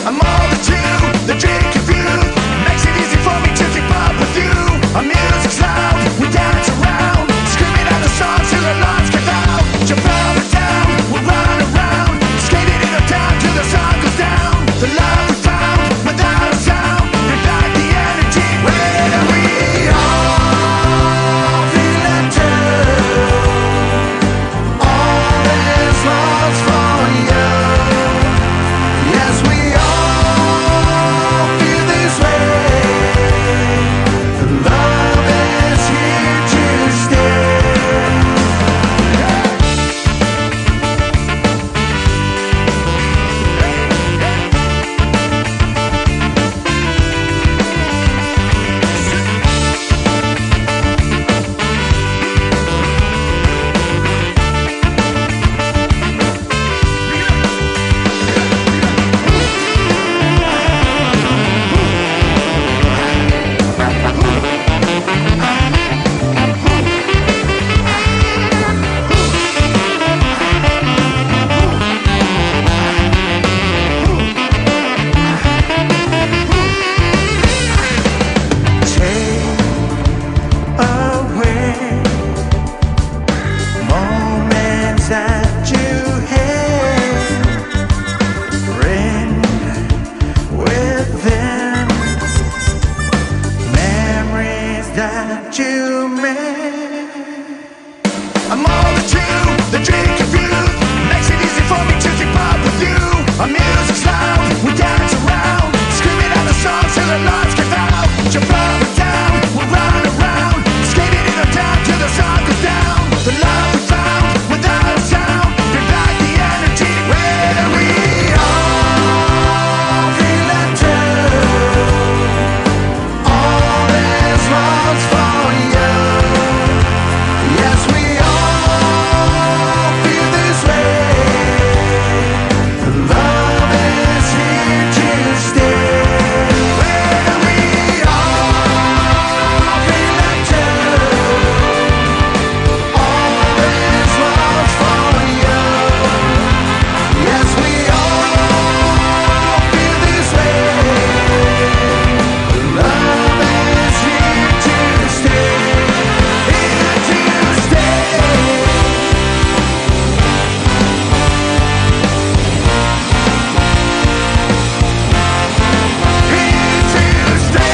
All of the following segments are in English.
I'm all the two, the drink of you makes it easy for me to keep up with you. Our music's loud, we dance around, screaming out the songs till our lungs give out. Jump up and down, we'll run around, skating in the town till the sun goes down. The love we found without a sound, ignite the energy when we all feel it too. All this love's for you. Yes, we all feel this way. The love is here to stay. Moments that you had within, memories that you made. I'm all the two, the drink of you makes it easy for me to keep up with you. Our music's loud, we dance around, screaming out the songs till the lungs give out. Jump up and down, we'll run around, skating in the town till the sun goes down. The love we found without a sound, bring back the energy when we all feel it too. All this love's for you. Yes, we all feel this way. The love is here to stay. When we all feel it too. All this love's for you. Yes, we all feel this way. Love is here to stay. Here to stay. Here to stay.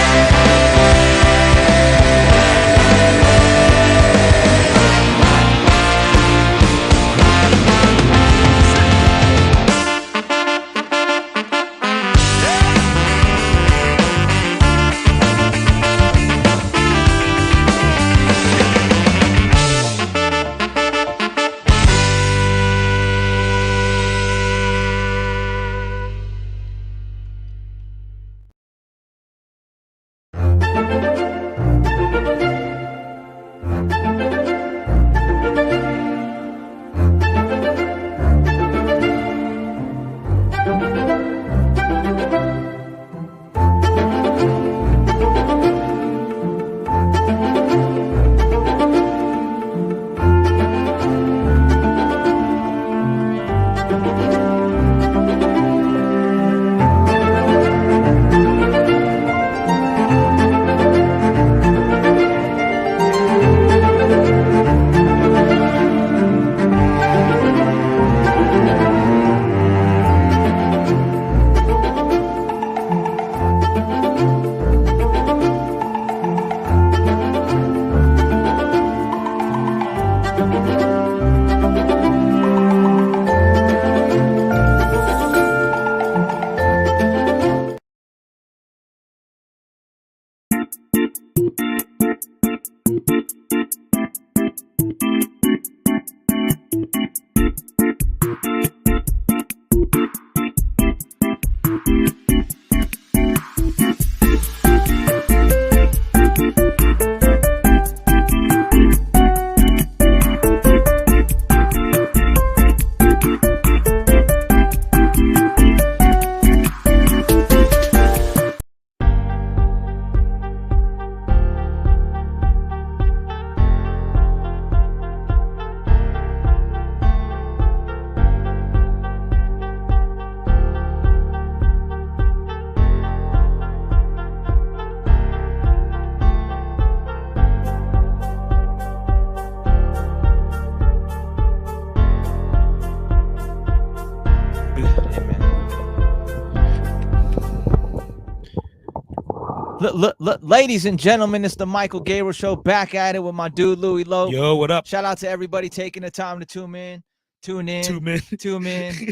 Ladies and gentlemen, it's the Michael Gabriel Show. Back at it with my dude Louie Lowe. Yo, what up? Shout out to everybody taking the time to tune in. 2 men.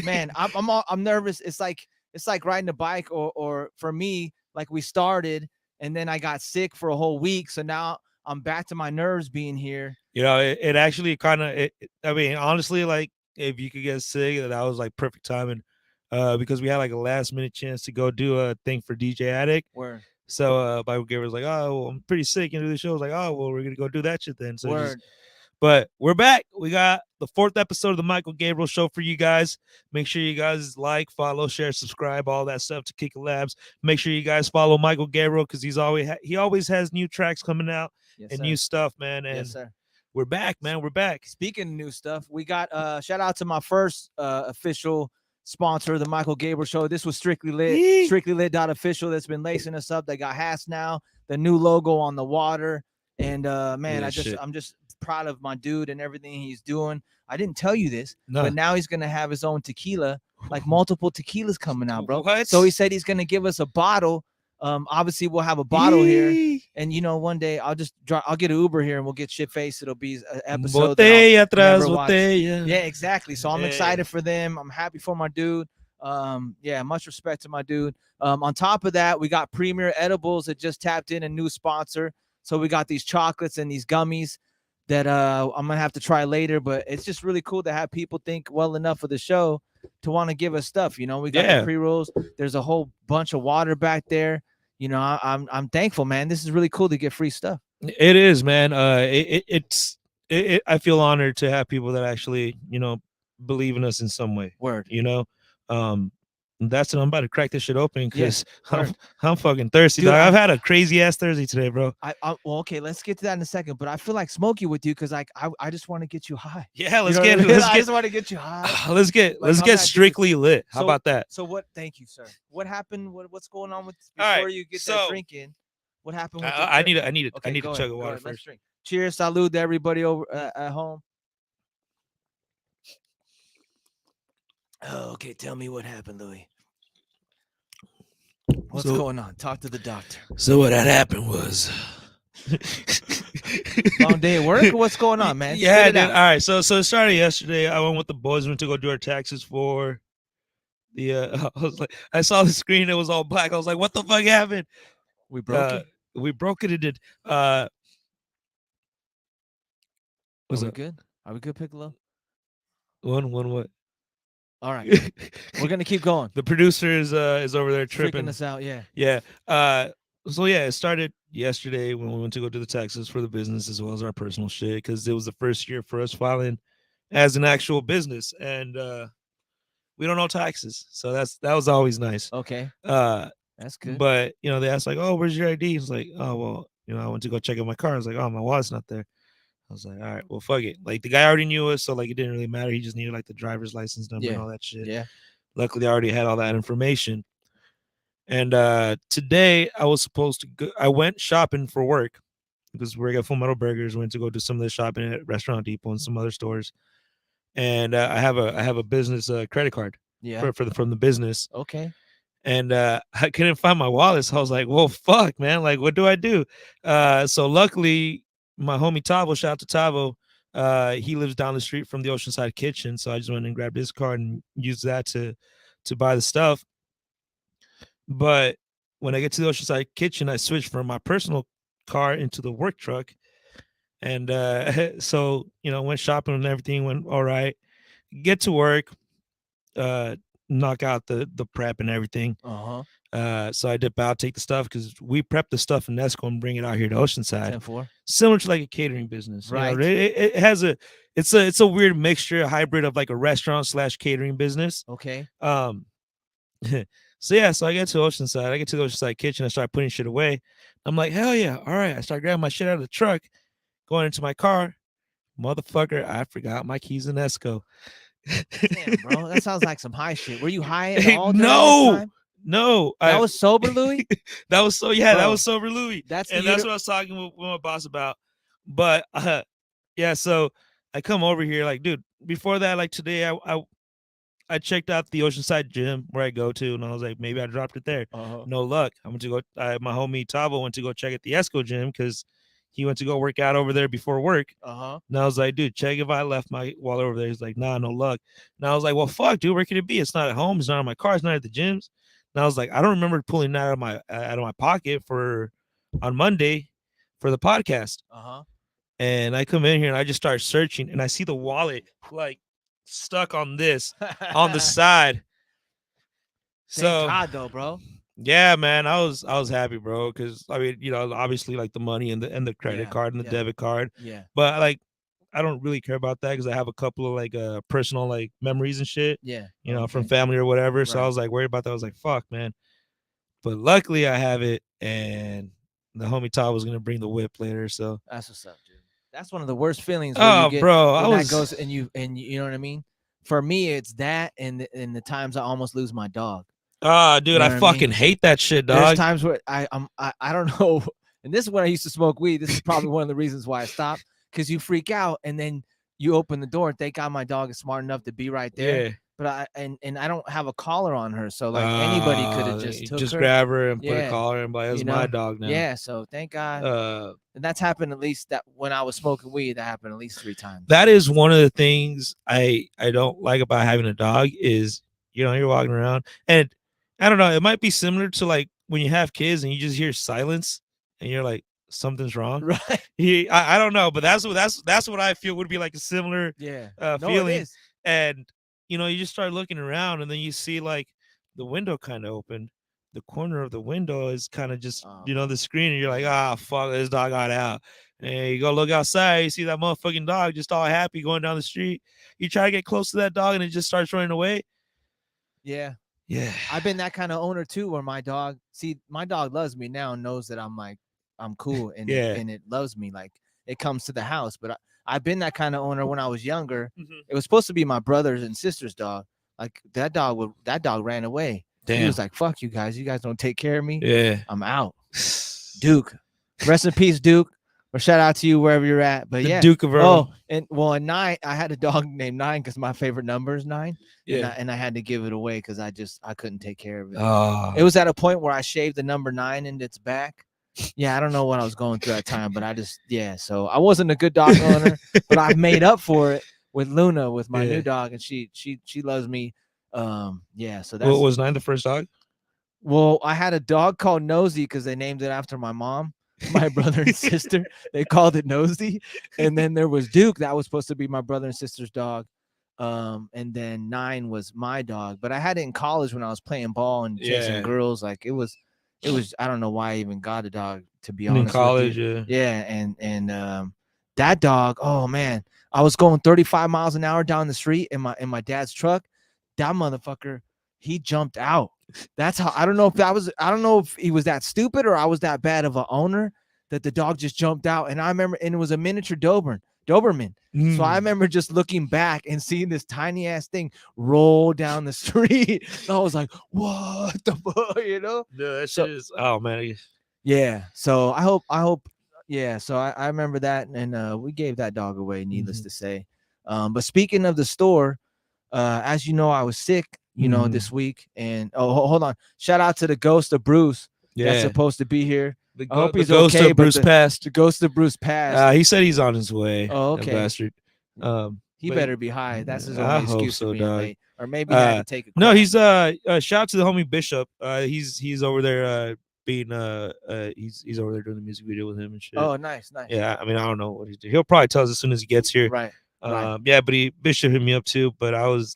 Man, I'm nervous. It's like riding a bike, or for me, like we started and then I got sick for a whole week, so now I'm back to my nerves being here. You know, it actually kind of. I mean, honestly, like if you could get sick, that was like perfect timing, because we had like a last minute chance to go do a thing for DJ Addict. Word. So Bible Giver was like, "Oh, well, I'm pretty sick." And the show was like, "Oh, well, we're gonna go do that shit then." So Word. but we're back. We got the 4th episode of the Michael Gabriel Show for you guys. Make sure you guys like, follow, share, subscribe, all that stuff to Kick Labs. Make sure you guys follow Michael Gabriel because he always has new tracks coming out and new stuff, man. And Yes, sir. we're back, man. We're back. Speaking of new stuff, we got shout out to my first official sponsor of the Michael Gabriel Show. This was Strictly Lit, strictlylit.official that's been lacing us up. They got hats now, the new logo on the water. And man, I'm just proud of my dude and everything he's doing. I didn't tell you this, but now he's gonna have his own tequila, like multiple tequilas coming out, bro. What? So he said he's gonna give us a bottle. Obviously we'll have a bottle here, and one day I'll get an Uber here and we'll get shit faced. It'll be an episode. Botella tras botella. Yeah, exactly. So I'm excited for them. I'm happy for my dude. Yeah, much respect to my dude. On top of that, we got Premier Edibles that just tapped in a new sponsor. So we got these chocolates and these gummies that I'm gonna have to try later. But it's just really cool to have people think well enough of the show to want to give us stuff. We got the pre-rolls. There's a whole bunch of water back there. I'm thankful, man. This is really cool to get free stuff. It is, man. I feel honored to have people that actually, believe in us in some way. Word. That's what I'm about to crack this shit open because I'm fucking thirsty. Dude, I've had a crazy ass Thursday today, bro. Well, okay, let's get to that in a second. But I feel like smoking with you because I just want to get you high. Yeah, I just want to get you high. Let's get strictly lit. How about that? So what? Thank you, sir. What happened? What's going on with before you get that drinking? What happened? With I need to chug a water first. Let's drink. Cheers, salud to everybody over at home. Oh, okay, tell me what happened, Louis. What's going on? Talk to the doctor. So what had happened was long day at work. What's going on, man? Yeah, dude. All right. So it started yesterday. I went with the boys. Went to go do our taxes for the. I was like, I saw the screen. It was all black. I was like, what the fuck happened? We broke it. We broke it. It did. Was it good? Are we good, Piccolo? One what? All right, we're gonna keep going. The producer is over there tripping us out. Yeah. So it started yesterday when we went to go do the taxes for the business as well as our personal shit because it was the first year for us filing as an actual business, and we don't know taxes, so that was always nice. Okay. That's good. But they asked like, "Oh, where's your ID?" It's like, "Oh, well, I went to go check out my car." I was like, "Oh, my wallet's not there." I was like, all right, well, fuck it. Like, the guy already knew us, so, like, it didn't really matter. He just needed, like, the driver's license number and all that shit. Yeah. Luckily, I already had all that information. And today, I was supposed to go. I went shopping for work because we got Full Metal Burgers. Went to go do some of the shopping at Restaurant Depot and some other stores. And I have a business credit card from the business. Okay. And I couldn't find my wallet, so I was like, well, fuck, man. Like, what do I do? So luckily, my homie Tavo, shout out to Tavo, he lives down the street from the Oceanside Kitchen, so I just went and grabbed his card and used that to buy the stuff. But when I get to the Oceanside Kitchen, I switched from my personal car into the work truck, and so went shopping and everything went all right. Get to work, knock out the prep and everything. So I dip out, take the stuff because we prep the stuff in Nesco and bring it out here to Oceanside. 10-4. Similar to like a catering business, right? It has it's a weird mixture, a hybrid of like a restaurant / catering business. Okay. So I get to Oceanside. I get to the Oceanside Kitchen. I start putting shit away. I'm like, hell yeah, all right. I start grabbing my shit out of the truck, going into my car. Motherfucker, I forgot my keys in Nesco. Damn, bro, that sounds like some high shit. Were you high at all? No, that was sober Louis. That was sober Louis. That's what I was talking with my boss about. But so I come over here, like, dude. Before that, like today, I checked out the Oceanside gym where I go to, and I was like, maybe I dropped it there. No luck. I went to go. My homie Tavo went to go check at the Esco gym because he went to go work out over there before work. And I was like, dude, check if I left my wallet over there. He's like, nah, no luck. And I was like, well, fuck, dude, where could it be? It's not at home. It's not in my car. It's not at the gyms. And I was like, I don't remember pulling that out of my pocket for on Monday for the podcast. And I come in here and I just start searching, and I see the wallet like stuck on this on the side. So Thank God though, bro. yeah, man, I was happy, bro, because I mean, you know, obviously like the money and the credit card and the debit card. But like I don't really care about that because I have a couple of like personal like memories and shit. You know, from family or whatever. So I was like worried about that. I was like, fuck, man. But luckily I have it, and the homie Todd was gonna bring the whip later. So that's what's up, dude. That's one of the worst feelings. Oh, you get, bro, that goes and you know what I mean. For me, it's that and the times I almost lose my dog. Ah, dude, You know I what I fucking mean? hate that shit, dog. There's times where I don't know, and this is when I used to smoke weed. This is probably one of the reasons why I stopped, because you freak out and then you open the door. Thank God my dog is smart enough to be right there. Yeah. But I don't have a collar on her, so like anybody could have just her. Grab her and put a collar and be like, that's my dog now. Yeah, so thank God. And that's happened at least that when I was smoking weed, that happened at least 3 times. That is one of the things I don't like about having a dog is, you know, you're walking around and I don't know, it might be similar to like when you have kids and you just hear silence and you're like, something's wrong. Right. I don't know, but that's what I feel would be like a similar feeling. And you know, you just start looking around and then you see like the window kind of open. The corner of the window is kind of just, you know, the screen, and you're like, ah, fuck, this dog got out. And you go look outside, you see that motherfucking dog just all happy going down the street. You try to get close to that dog and it just starts running away. Yeah. I've been that kind of owner too, where my dog loves me now and knows that I'm cool and it loves me. Like it comes to the house, but I've been that kind of owner when I was younger. It was supposed to be my brother's and sister's dog. Like that dog ran away. Damn. He was like, fuck you guys don't take care of me. Yeah. I'm out. Duke. Rest in peace, Duke. Or shout out to you wherever you're at. But the Duke of Earl. Oh, and well, at 9, I had a dog named 9 because my favorite number is 9. Yeah. And I had to give it away because I couldn't take care of it. Oh. It was at a point where I shaved the number 9 into its back. Yeah, I don't know what I was going through at that time, but so I wasn't a good dog owner, but I made up for it with Luna, with my new dog, and she loves me. So that's what was 9 the first dog? Well, I had a dog called Nosy because they named it after my mom, my brother and sister. They called it Nosy. And then there was Duke, that was supposed to be my brother and sister's dog. And then 9 was my dog, but I had it in college when I was playing ball and chasing girls. Like it was I don't know why I even got a dog, to be honest. In college, and that dog, oh man, I was going 35 miles an hour down the street in my dad's truck. That motherfucker, he jumped out. That's how I don't know if he was that stupid or I was that bad of an owner that the dog just jumped out. And I remember, and it was a miniature Doberman. So I remember just looking back and seeing this tiny ass thing roll down the street. I was like, what the fuck, you know? Yeah, that shit is, oh man. Yeah. So I hope. Yeah. So I remember that. And we gave that dog away, needless to say. But speaking of the store, as you know, I was sick, this week. And hold on. Shout out to the ghost of Bruce. That's supposed to be here. I hope he's ghost okay. Of Bruce passed. The ghost of Bruce passed. He said he's on his way. Oh, okay. Bastard. He better be high. That's his only I excuse hope for so, being dog. late. Or maybe he had to take a No, crap. he's shout out to the homie Bishop. He's over there being he's over there doing the music video with him and shit. Oh, nice. Yeah, I mean, I don't know what he's doing. He'll probably tell us as soon as he gets here. Right. Yeah, but Bishop hit me up too, but I was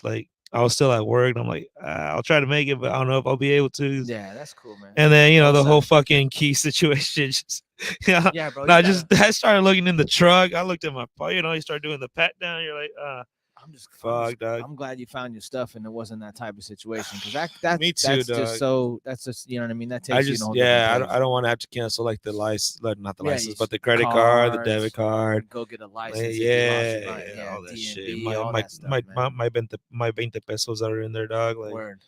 still at work, and I'm like, I'll try to make it, but I don't know if I'll be able to. Yeah, that's cool, man. And then the whole fucking key situation. Just, yeah, bro. I started looking in the truck. I looked at my, you start doing the pat down. You're like, I'm just fuck, dog. I'm glad you found your stuff and it wasn't that type of situation, because that's me too, that's dog. just so that's just, you know what I mean. That takes you in a whole different place. I don't want to have to cancel like the license, not the license, you but the credit card, the debit card. Go get a license. All that shit. My 20 pesos that are in there, dog. Like, word.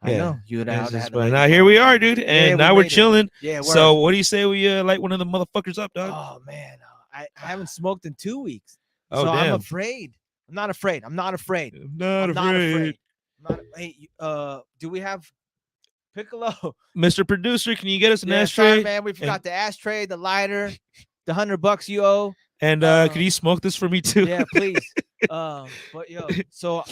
I know you would have. But now here we are, dude, and now we're chilling. Yeah. So what do you say we light one of the motherfuckers up, dog? Oh man, I haven't smoked in 2 weeks, Oh, so damn. I'm afraid. I'm not afraid. I'm not afraid. I'm not I'm not afraid. afraid. I'm not, hey, do we have Piccolo? Mr. Producer, can you get us an Yeah, ashtray? sorry, man. We forgot the ashtray, the lighter, the $100 you owe. And could you smoke this for me too? Yeah, please. But yo, so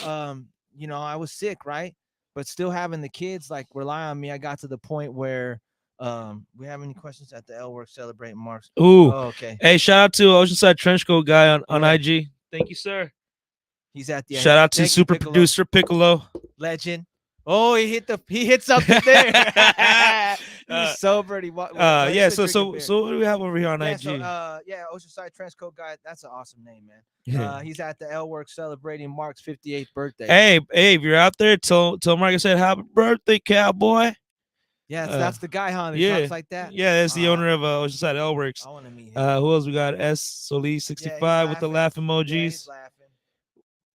you know, I was sick, right? But still having the kids like rely on me, I got to the point where we have any questions at the L Work celebrating Marks? Ooh. Oh, okay. Hey, shout out to Oceanside Trenchcoat guy on Yeah. IG. Thank you, sir. He's at the Shout out to Thank you, super Piccolo. producer Piccolo. Legend. Oh, he hit something there. He's sober. Yeah. So what do we have over here on IG? So, Oceanside Trenchcoat guy. That's an awesome name, man. He's at the L Work celebrating Mark's 58th birthday. Hey, if you're out there, tell Mark I said happy birthday, cowboy. Yeah, that's the guy, huh? Yeah, Talks like that. Yeah, that's the owner of Oceanside L Works. I want to meet him. Who else we got? SOLI65 with the laugh emojis. Yeah, he's laughing.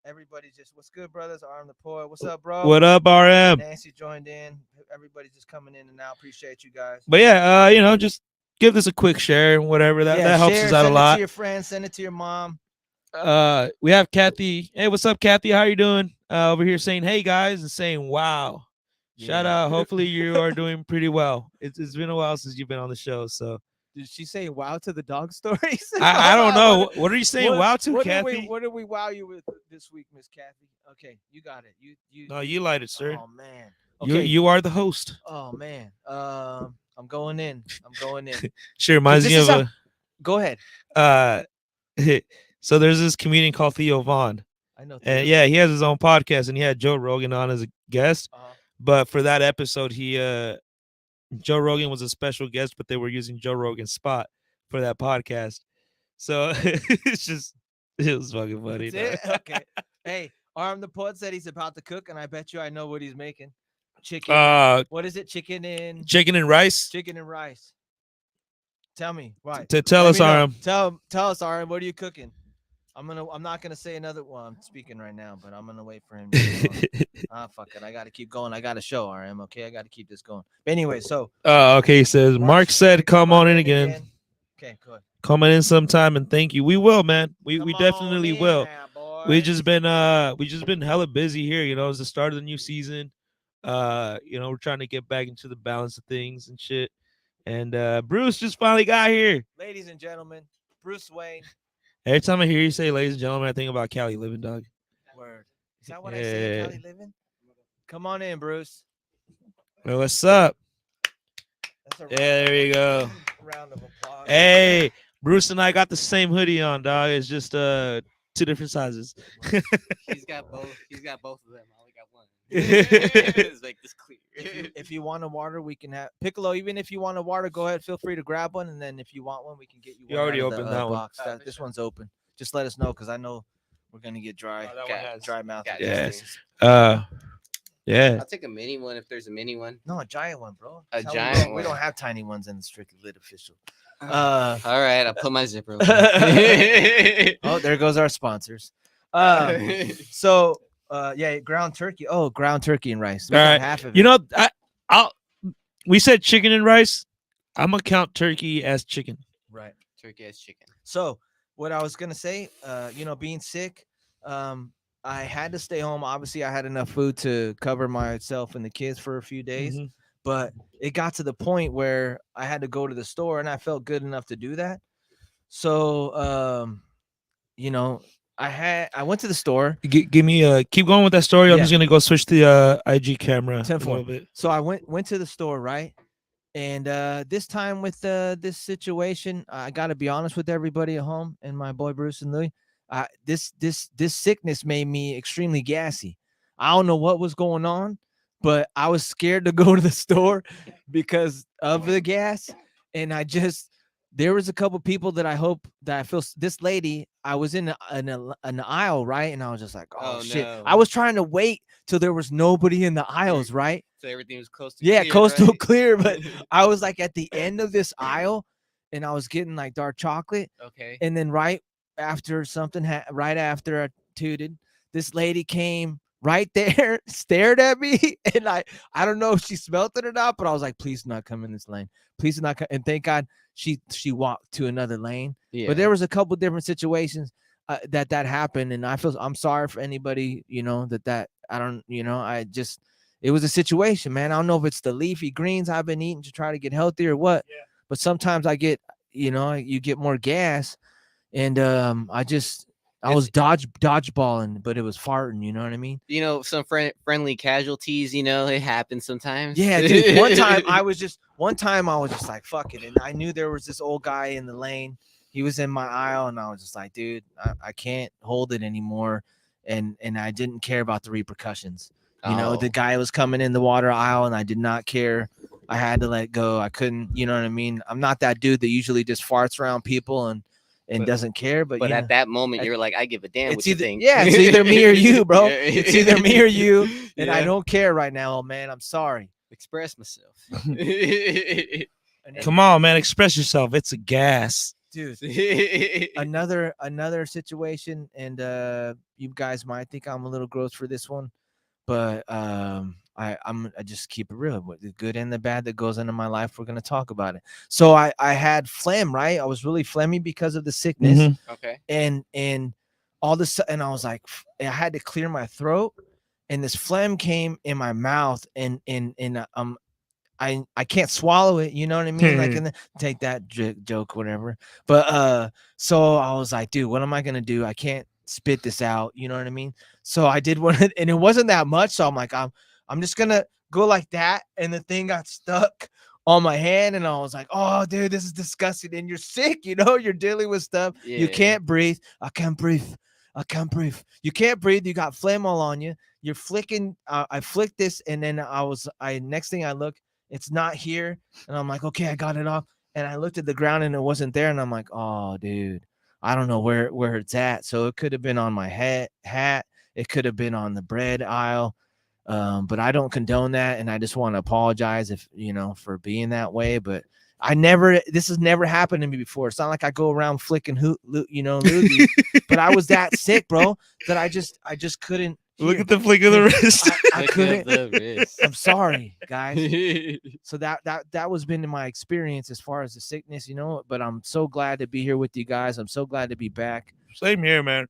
Everybody just, what's good, brothers? Arm the Poet. What's up, bro? What up, RM? Nancy joined in. Everybody's just coming in and out. Appreciate you guys. But yeah, you know, just give this a quick share and whatever. That helps us out a lot. Send it to your friends. Send it to your mom. We have Kathy. Hey, what's up, Kathy? How you doing? Over here saying, hey guys, and saying, wow. Yeah. Shout out. Hopefully you are doing pretty well. It's been a while since you've been on the show, so. Did she say wow to the dog stories? I don't know. What are you saying wow to, Kathy? What did we wow you with this week, Miss Kathy? Okay, you got it. You. No, you lied it, sir. Oh man. Okay. You are the host. Oh man. I'm going in. Sure, reminds me of Go ahead. So there's this comedian called Theo Vaughn. I know. And yeah, he has his own podcast, and he had Joe Rogan on as a guest. But for that episode, Joe Rogan was a special guest, but they were using Joe Rogan's spot for that podcast. So it was fucking funny. Okay. Hey, Arm the Poet said he's about to cook, and I bet you I know what he's making. Chicken. What is it? Chicken and rice. Chicken and rice. Tell me. Right. Tell us, Arm. Tell us, Arm. What are you cooking? I'm not gonna say another one. I'm speaking right now, but I'm gonna wait for him. Fuck it. I gotta keep going. I got a show, RM. Okay, I gotta keep this going. But anyway, so. Okay. He says Mark said, "Come on in again." Okay, good. Come in sometime and thank you. We will, man. We definitely will. We just been hella busy here. You know, it's the start of the new season. You know, we're trying to get back into the balance of things and shit. And Bruce just finally got here. Ladies and gentlemen, Bruce Wayne. Every time I hear you say "ladies and gentlemen," I think about Cali Living, dog. Word. Is that what I say, Cali Living? Come on in, Bruce. Well, what's up? There you go. Round of applause. Hey, Bruce and I got the same hoodie on, dog. It's just 2 different sizes. He's got both of them. I only got one. Let's make this clear. If you want a water, we can have Piccolo. Even if you want a water, go ahead. Feel free to grab one, and then if you want one, we can get you. You already opened that one. Box. This one's open. Just let us know, because I know we're gonna get dry. Dry mouth. Yeah. I'll take a mini one if there's a mini one. No, a giant one, bro. A giant one. We don't have tiny ones in the Strictly Lit official. All right, I'll put my zipper over. Oh, there goes our sponsors. So ground turkey. Oh, ground turkey and rice. All right. Half of it. You know, we said chicken and rice. I'm gonna count turkey as chicken. Right. Turkey as chicken. So what I was gonna say, you know, being sick, I had to stay home. Obviously, I had enough food to cover myself and the kids for a few days. Mm-hmm. But it got to the point where I had to go to the store, and I felt good enough to do that. So, you know, I went to the store. Give me keep going with that story. I'm just gonna go switch the IG camera a little bit. So I went to the store, right? And this time with this situation, I got to be honest with everybody at home and my boy Bruce and Louie. This sickness made me extremely gassy. I don't know what was going on, but I was scared to go to the store because of the gas. And there was a couple people that I feel this lady, I was in an aisle, right? And I was just like, oh shit. No. I was trying to wait till there was nobody in the aisles, right? So everything was clear, coastal clear. But I was like at the end of this aisle, and I was getting like dark chocolate. Okay. And then right after right after I tooted, this lady came right there, stared at me, and I don't know if she smelled it or not, but I was like, please do not come in this lane. Please do not come. And thank God she walked to another lane. Yeah. But there was a couple different situations. that happened, and I'm sorry for anybody, that I don't, it was a situation, man. I don't know if it's the leafy greens I've been eating to try to get healthy or what, but sometimes I get, you get more gas, and I was dodgeballing, but it was farting. You know what I mean? Some friendly casualties. It happens sometimes. Yeah, dude. One time I was just like, fuck it, and I knew there was this old guy in the lane. He was in my aisle, and I was just like, dude, I can't hold it anymore, and I didn't care about the repercussions. The guy was coming in the water aisle, and I did not care. I had to let go. I couldn't. You know what I mean? I'm not that dude that usually just farts around people and doesn't care. But at that moment, you're like, I give a damn what you think. Yeah, it's either me or you, bro. Yeah. It's either me or you, and I Yeah. don't care right now, old man. I'm sorry. Express myself. Come on, man, express yourself. It's a gas. Dude, another situation, and you guys might think I'm a little gross for this one, but I just keep it real. With the good and the bad that goes into my life, we're gonna talk about it. So I had phlegm, right? I was really phlegmy because of the sickness. Mhm. Okay. And all this, and I was like, I had to clear my throat, and this phlegm came in my mouth, and I can't swallow it, you know what I mean? Like, and take that joke, whatever. But so I was like, dude, what am I gonna do? I can't spit this out, you know what I mean? So I did one, and it wasn't that much. So I'm like, I'm just gonna go like that, and the thing got stuck on my hand, and I was like, oh, dude, this is disgusting. And you're sick, you're dealing with stuff. Yeah. You can't breathe. I can't breathe. You can't breathe. You got phlegm all on you. You're flicking. I flicked this, and then next thing I look, it's not here. And I'm like, okay, I got it off. And I looked at the ground, and it wasn't there. And I'm like, oh, dude, I don't know where it's at. So it could have been on my hat. It could have been on the bread aisle. But I don't condone that. And I just want to apologize for being that way. But this has never happened to me before. It's not like I go around flicking loogies, but I was that sick, bro, that I just couldn't. Look at the flick of the wrist. I couldn't. I'm sorry, guys. So that was been my experience as far as the sickness, but I'm so glad to be here with you guys. I'm so glad to be back. Same here, man.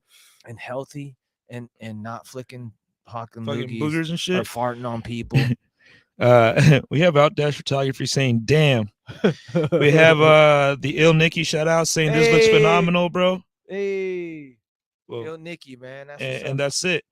And healthy and not flicking hawking Fucking loogies boogers and or shit. farting on people. We have Outdash Photography saying, damn. We have the Ill Nicky shout out saying this looks phenomenal, bro. Hey, Well, Ill Nicky, man. and that's it.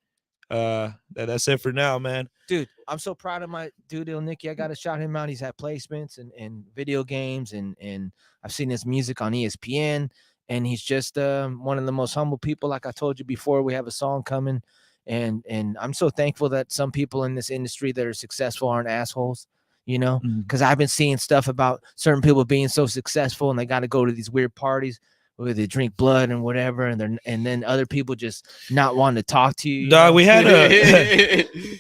That's it for now, man. Dude, I'm so proud of my dude Ill Nicky. I gotta shout him out. He's had placements and video games, and I've seen his music on ESPN, and he's just one of the most humble people. Like I told you before, we have a song coming, and I'm so thankful that some people in this industry that are successful aren't assholes, because I've been seeing stuff about certain people being so successful and they got to go to these weird parties where they drink blood and whatever, and then other people just not wanting to talk to you. Dog, we had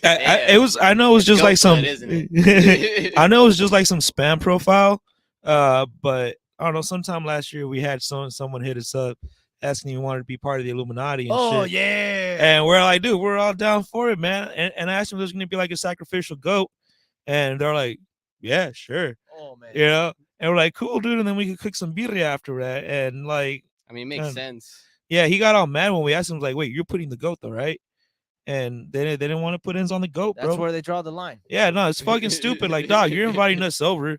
I know it was just like some I know it was just like some spam profile, but I don't know, sometime last year we had someone hit us up asking if we wanted to be part of the Illuminati and shit. Yeah. And we're like, dude, we're all down for it, man. And I asked them if there's gonna be like a sacrificial goat, and they're like, yeah, sure. Oh man. And we're like, cool, dude. And then we could cook some birria after that. And like, I mean, it makes sense. Yeah, he got all mad when we asked him, like, wait, you're putting the goat though, right? And they didn't want to put ends on the goat, bro. That's where they draw the line. Yeah, no, it's fucking stupid. Like, dog, you're inviting us over,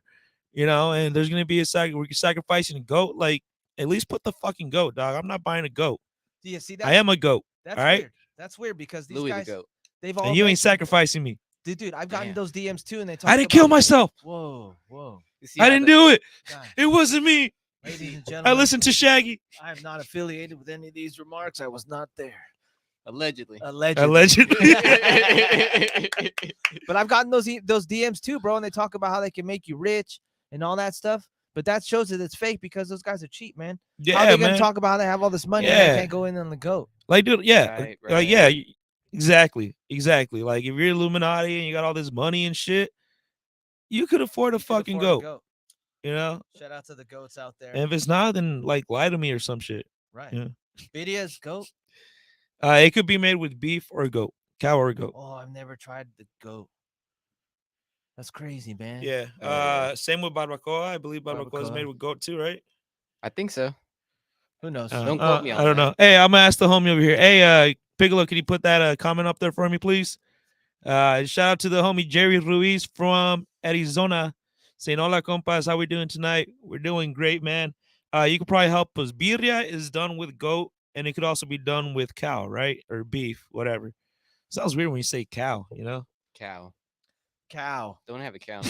and there's gonna be we're sacrificing a goat. Like, at least put the fucking goat, dog. I'm not buying a goat. Do you see that? I am a goat. That's all right? weird. That's weird because these Louis guys, the goat. they've all. And you ain't sacrificing me. Dude, I've gotten Damn. those DMs too, and they talk. I didn't kill myself. Whoa. You see I how didn't the- do it. God. It wasn't me. Ladies and I gentlemen, listened to Shaggy. I am not affiliated with any of these remarks. I was not there. Allegedly. Allegedly. But I've gotten those DMs too, bro, and they talk about how they can make you rich and all that stuff. But that shows that it's fake because those guys are cheap, man. Yeah, how are they gonna man. talk about how they have all this money and Yeah. they can't go in on the goat? Like, dude, yeah. Right, Like, yeah, exactly. Like, if you're Illuminati and you got all this money and shit, you could afford a fucking goat. Shout out to the goats out there. And if it's not, then like lie to me or some shit. Right. Yeah. Birria's goat. It could be made with beef or goat, cow or goat. Oh, I've never tried the goat. That's crazy, man. Yeah. Same with barbacoa. I believe barbacoa is Barbacoa. made with goat too, right? I think so. Who knows? Don't quote me on I don't that. know. Hey, I'm gonna ask the homie over here. Hey, Piccolo, can you put that comment up there for me, please? Shout out to the homie Jerry Ruiz from Arizona, saying hola compas, how we doing tonight? We're doing great, man. You could probably help us. Birria is done with goat, and it could also be done with cow, right? Or beef, whatever. Sounds weird when you say cow, you know? Cow. Cow. Don't have a cow.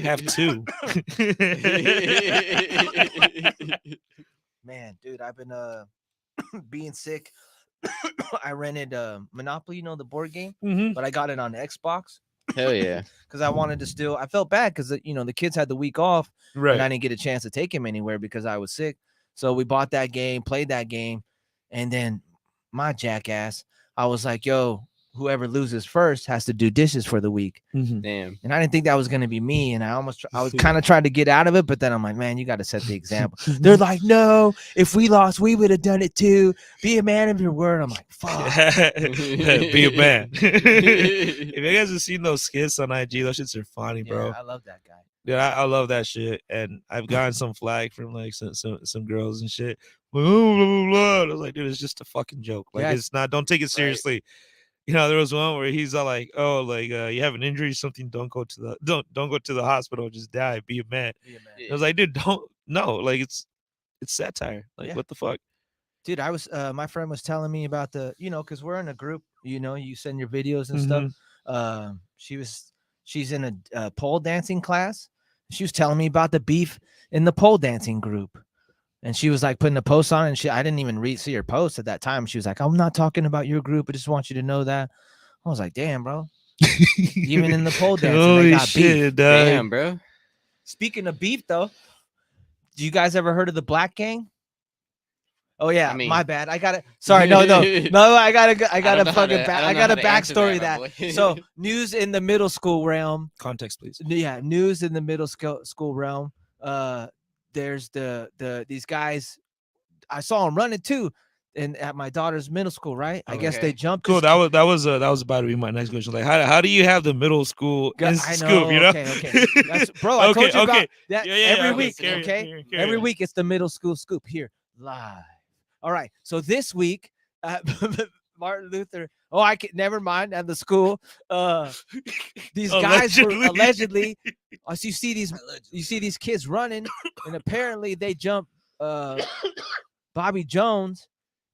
Have two. Man, dude, I've been being sick. I rented Monopoly, you know, the board game, Mhm. but I got it on Xbox Hell yeah. because I wanted to still. I felt bad because you know the kids had the week off, and I Right. didn't get a chance to take him anywhere because I was sick. So we bought that game, played that game, and then my jackass, I was like, "Yo, whoever loses first has to do dishes for the week." Mhm. Damn. And I didn't think that was gonna be me, and I was kind of trying to get out of it, but then I'm like, man, you got to set the example. They're like, no, if we lost, we would have done it too. Be a man of your word. I'm like, fuck. Be a man. If you guys have seen those skits on IG, those shits are funny, bro. Yeah, I love that guy. Dude, I love that shit, and I've gotten some flag from like some girls and shit. Blah, blah, blah, blah. I was like, dude, it's just a fucking joke. Like, Yeah. it's not. Don't take it seriously. You know, there was one where he's all like, "Oh, like you have an injury, or something. Don't go to the hospital. Just die. Be a man." Be a man. Yeah. I was like, dude, don't. No, like it's satire. Like, Yeah. what the fuck? Dude, I was my friend was telling me about the, you know, because we're in a group, you know, you send your videos and stuff. She's in a pole dancing class. She was telling me about the beef in the pole dancing group. And she was like putting a post on, and I didn't even see her post at that time. She was like, I'm not talking about your group. I just want you to know that. I was like, damn, bro. Even in the pole dancing, they Holy got shit, beef. dog. Damn, bro. Speaking of beef, though, do you guys ever heard of the Black Gang? Oh yeah, I mean- my bad. I got it. Sorry, no. I got don't know how to- I got a don't know how to answer backstory that, that. my boy. So news in the middle school realm. Context, please. Yeah, news in the middle school realm. There's these guys. I saw them running too, and at my daughter's middle school. Right, I guess they Okay. jumped. Cool. this That was about to be my next question. Like, how do you have the middle school I scoop? know. You know? Okay. That's, bro, I told you about that every okay, week. carry on, Okay, carry every on. week it's the middle school scoop here live. All right. So this week, Martin Luther. Oh, I can never mind. At the school, these guys were allegedly. As you see these kids running, and apparently they jumped Bobby Jones,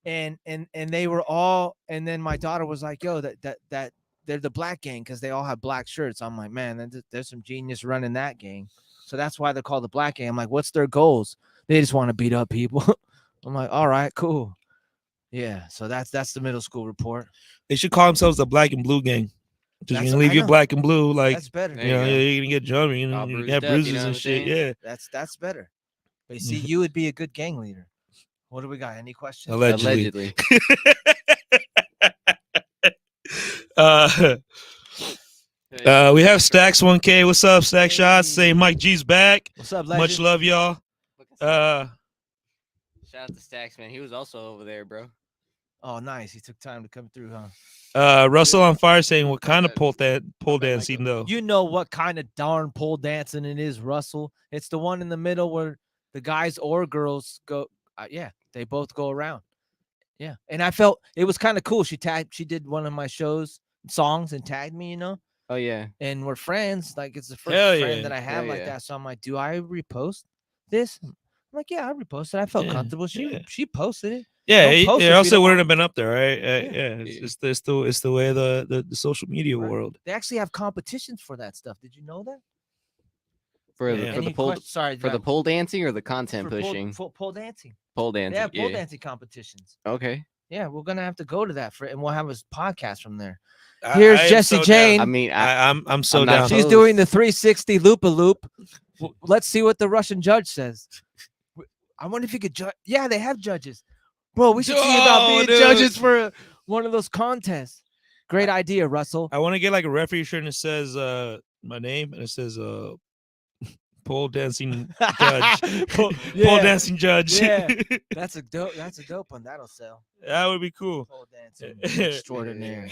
and they were all. And then my daughter was like, "Yo, that they're the Black Gang because they all have black shirts." I'm like, man, there's some genius running that gang. So that's why they're called the Black Gang. I'm like, what's their goals? They just want to beat up people. I'm like, all right, cool. Yeah, so that's the middle school report. They should call themselves the Black and Blue Gang. Just That's- gonna leave I you know. black and blue, like That's better. There you know, you go. you're gonna get jumped, you're All gonna bruised have up, you bruises know what and I'm shit. saying? Yeah, That's better. But see, you would be a good gang leader. What do we got? Any questions? allegedly. We have Stacks 1K. What's up, Stack Shots? Say Mike G's back. What's up, Much legend? love, y'all. Shout out to Stacks, man. He was also over there, bro. Oh, nice. He took time to come through, huh? Russell on fire saying, what kind of pole bad, dancing Michael. though? You know what kind of darn pole dancing it is, Russell. It's the one in the middle where the guys or girls go. Yeah, they both go around. Yeah, and I felt it was kind of cool. She did one of my songs and tagged me, you know. Oh yeah. And we're friends. Like it's the first Hell friend yeah. that I have Hell like yeah. that. So I'm like, do I repost this? I'm like, yeah, I reposted. I felt Yeah, comfortable. yeah. She posted it. Yeah, Don't post it if you also don't wouldn't want- have been up there, right? Yeah. It's the way of the social media Right. world. They actually have competitions for that stuff. Did you know that? For Yeah. the Any pole questions? Sorry, for the pole dancing or the content for pushing? pole dancing. Pole dancing. They have pole yeah. dancing competitions. Okay. Yeah, we're gonna have to go to that and we'll have a podcast from there. I Here's am Jessie so Jane. down. I mean, I'm so I'm not down. sure. She's doing the 360 loop a loop. Let's see what the Russian judge says. I wonder if you could judge. Yeah, they have judges, bro. We should see about Oh, being dude. judges for one of those contests. Great idea, Russell. I want to get like a referee shirt and it says my name and it says pole dancing judge. Pole dancing judge. Yeah. That's a dope one. That'll sell. That would be cool. Pole dancing extraordinaire.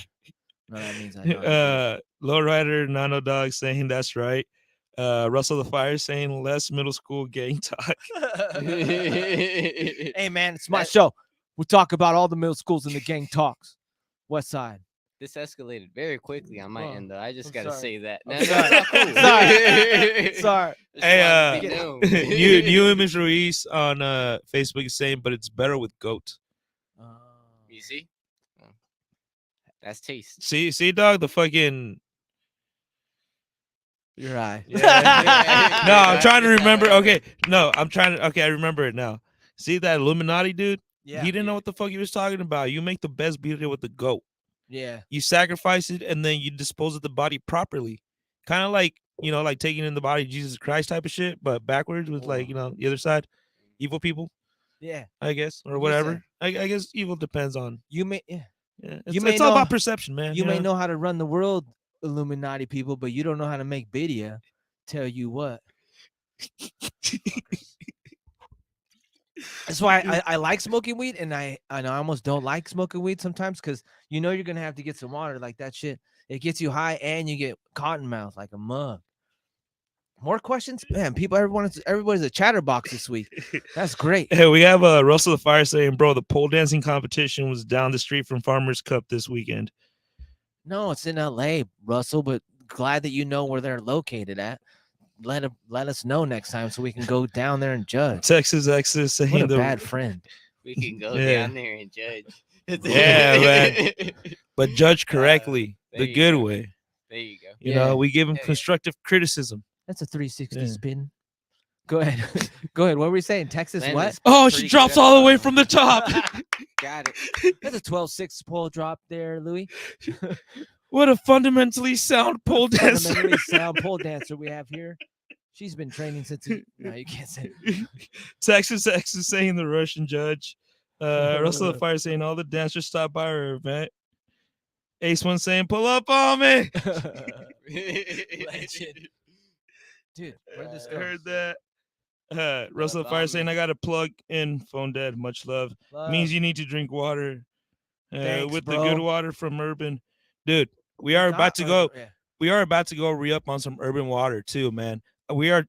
No, that means I know. Lowrider Nano Dog saying that's right. Russell the Fire saying less middle school gang talk. Hey man, it's my show. We talk about all the middle schools and the gang talks. West Side. This escalated very quickly on my Oh, end, though. I just I'm gotta sorry. say that. I'm No, no, sorry. it's all cool. Sorry. Just Hey, wanted to be known. New Image Ruiz on Facebook is saying, but it's better with goat. You see? Oh. That's taste. See, dog, the fucking. You're right. Yeah. No, I'm trying to It's not remember. whatever. Okay, no, I'm trying to. Okay, I remember it now. See that Illuminati dude? Yeah. He didn't know what the fuck he was talking about. You make the best beer with the goat. Yeah. You sacrifice it and then you dispose of the body properly. Kind of like, like taking in the body of Jesus Christ type of shit, but backwards with like, the other side, evil people, Yeah. I guess, or You whatever. said- I guess evil depends on. You may It's, may it's all know- about perception, man. you may know how to run the world, Illuminati people, but you don't know how to make video. Tell you what. That's why I like smoking weed, and I almost don't like smoking weed sometimes because you're gonna have to get some water. Like that shit, it gets you high and you get cotton mouth like a mug. More questions, man. Everybody's a chatterbox this week. That's great. Hey, we have Russell the Fire saying, bro, the pole dancing competition was down the street from Farmers Cup this weekend. No, it's in L.A., Russell, but glad that you know where they're located at. Let us know next time so we can go down there and judge. Texas Exodus saying What a bad friend. We can go Yeah. down there and judge. Yeah, man. But judge correctly, there the you good go. way. There you go. You Yeah. know, we give him Yeah, yeah. constructive criticism. That's a 360 Yeah. spin. Go ahead. Go ahead. What were we saying? Texas Landon what? is Oh, she pretty drops good all the at way bottom. from the top. Got it. That's a 12-6 pole drop there, Louis. What a fundamentally sound pole dancer. Fundamentally sound pole dancer we have here. She's been training since. No, you can't say. Texas X is saying the Russian judge. Russell the Fire saying all the dancers stop by our event. Ace1 saying pull up on me. Legend. Dude, where'd this I go? heard that. Russell the up Fire on saying me. I got to plug in. Phone dead. Much love. Love. Means you need to drink water. Thanks, With bro. the good water from Urban. Dude, we are about to go. Yeah. We are about to go re-up on some Urban water too, man. We are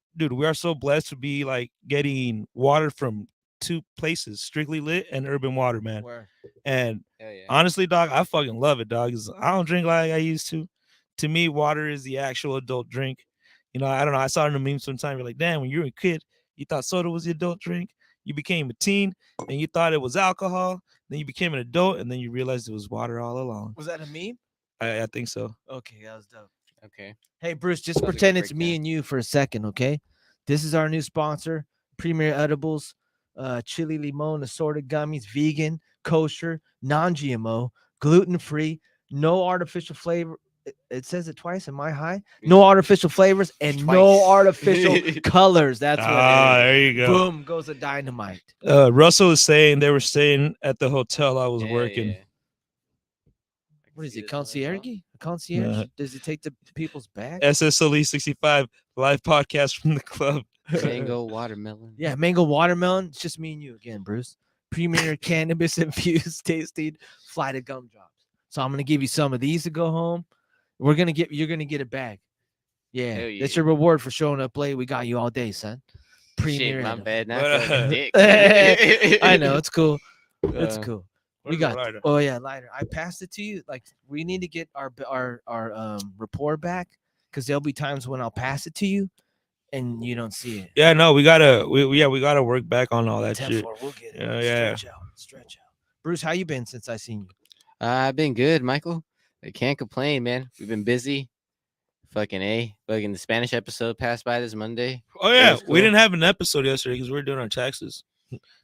so blessed to be like getting water from two places, Strictly Lit and Urban Water, man. Where? And Hell yeah. honestly, dog, I fucking love it, dog. 'Cause I don't drink like I used to. To me, water is the actual adult drink. I don't know. I saw it in a meme sometime. You're like, damn, when you were a kid, you thought soda was the adult drink. You became a teen and you thought it was alcohol. Then you became an adult and then you realized it was water all along. Was that a meme? I think so. Okay, that was dope. Okay. Hey, Bruce, just That was a good pretend it's me breakdown. and you for a second, okay? This is our new sponsor, Premier Edibles, chili limon assorted gummies, vegan, kosher, non-GMO, gluten-free, no artificial flavor. It says it twice. Am I high? No artificial flavors and no Twice. artificial colors. That's what it is. There you go. Boom goes the dynamite. Russell is saying they were staying at the hotel I was Yeah, working. yeah. I can What is see it, this one as well. concierge? A concierge? Nah. Does he take the people's bag? SSLE 65 live podcast from the club. Mango watermelon. Yeah, mango watermelon. It's just me and you again, Bruce. Premier cannabis infused tasting flight of gumdrops. So I'm gonna give you some of these to go home. You're gonna get a bag. Yeah, Hell that's yeah. your reward for showing up late. We got you all day, son. Premier. Shit, my edible. bad. Now But, I feel like a dick. I know it's cool. It's Uh, cool. We Where's the got. lighter? Oh yeah, lighter. I passed it to you. Like we need to get our rapport back because there'll be times when I'll pass it to you and you don't see it. Yeah, no, we gotta work back on all that 10-4, shit. we'll get it. Yeah. Stretch out. Bruce, how you been since I seen you? I've been good, Michael. I can't complain, man. We've been busy. Fucking the Spanish episode passed by this Monday. Oh yeah, was we cool. didn't have an episode yesterday because we were doing our taxes.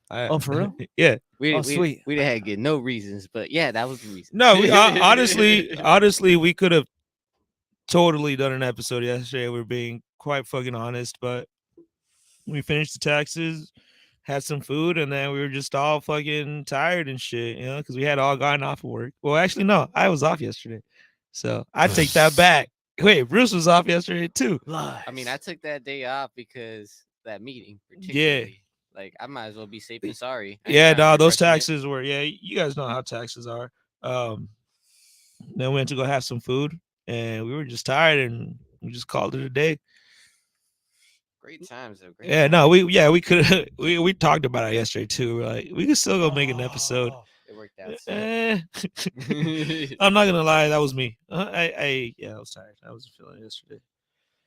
Oh, for real? Yeah. Oh, sweet. We didn't have good no reasons, but yeah, that was the reason. No, we honestly, we could have totally done an episode yesterday. We're being quite fucking honest, but we finished the taxes, had some food, and then we were just all fucking tired and shit, because we had all gotten off of work. Well, actually, no, I was off yesterday, so I take that back. Wait, Bruce was off yesterday too. Lies. I mean, I took that day off because that meeting, particularly. Like, I might as well be safe and sorry. I ain't Yeah, trying to dog, be those rushing it. taxes were, you guys know how taxes are. Then we went to go have some food, and we were just tired, and we just called it a day. Great times though. Great Yeah, times. no, we could we talked about it yesterday too. We're like, we could still go make an episode. It worked out. So. Eh. I'm not gonna lie, that was me. I was tired. I was feeling it yesterday.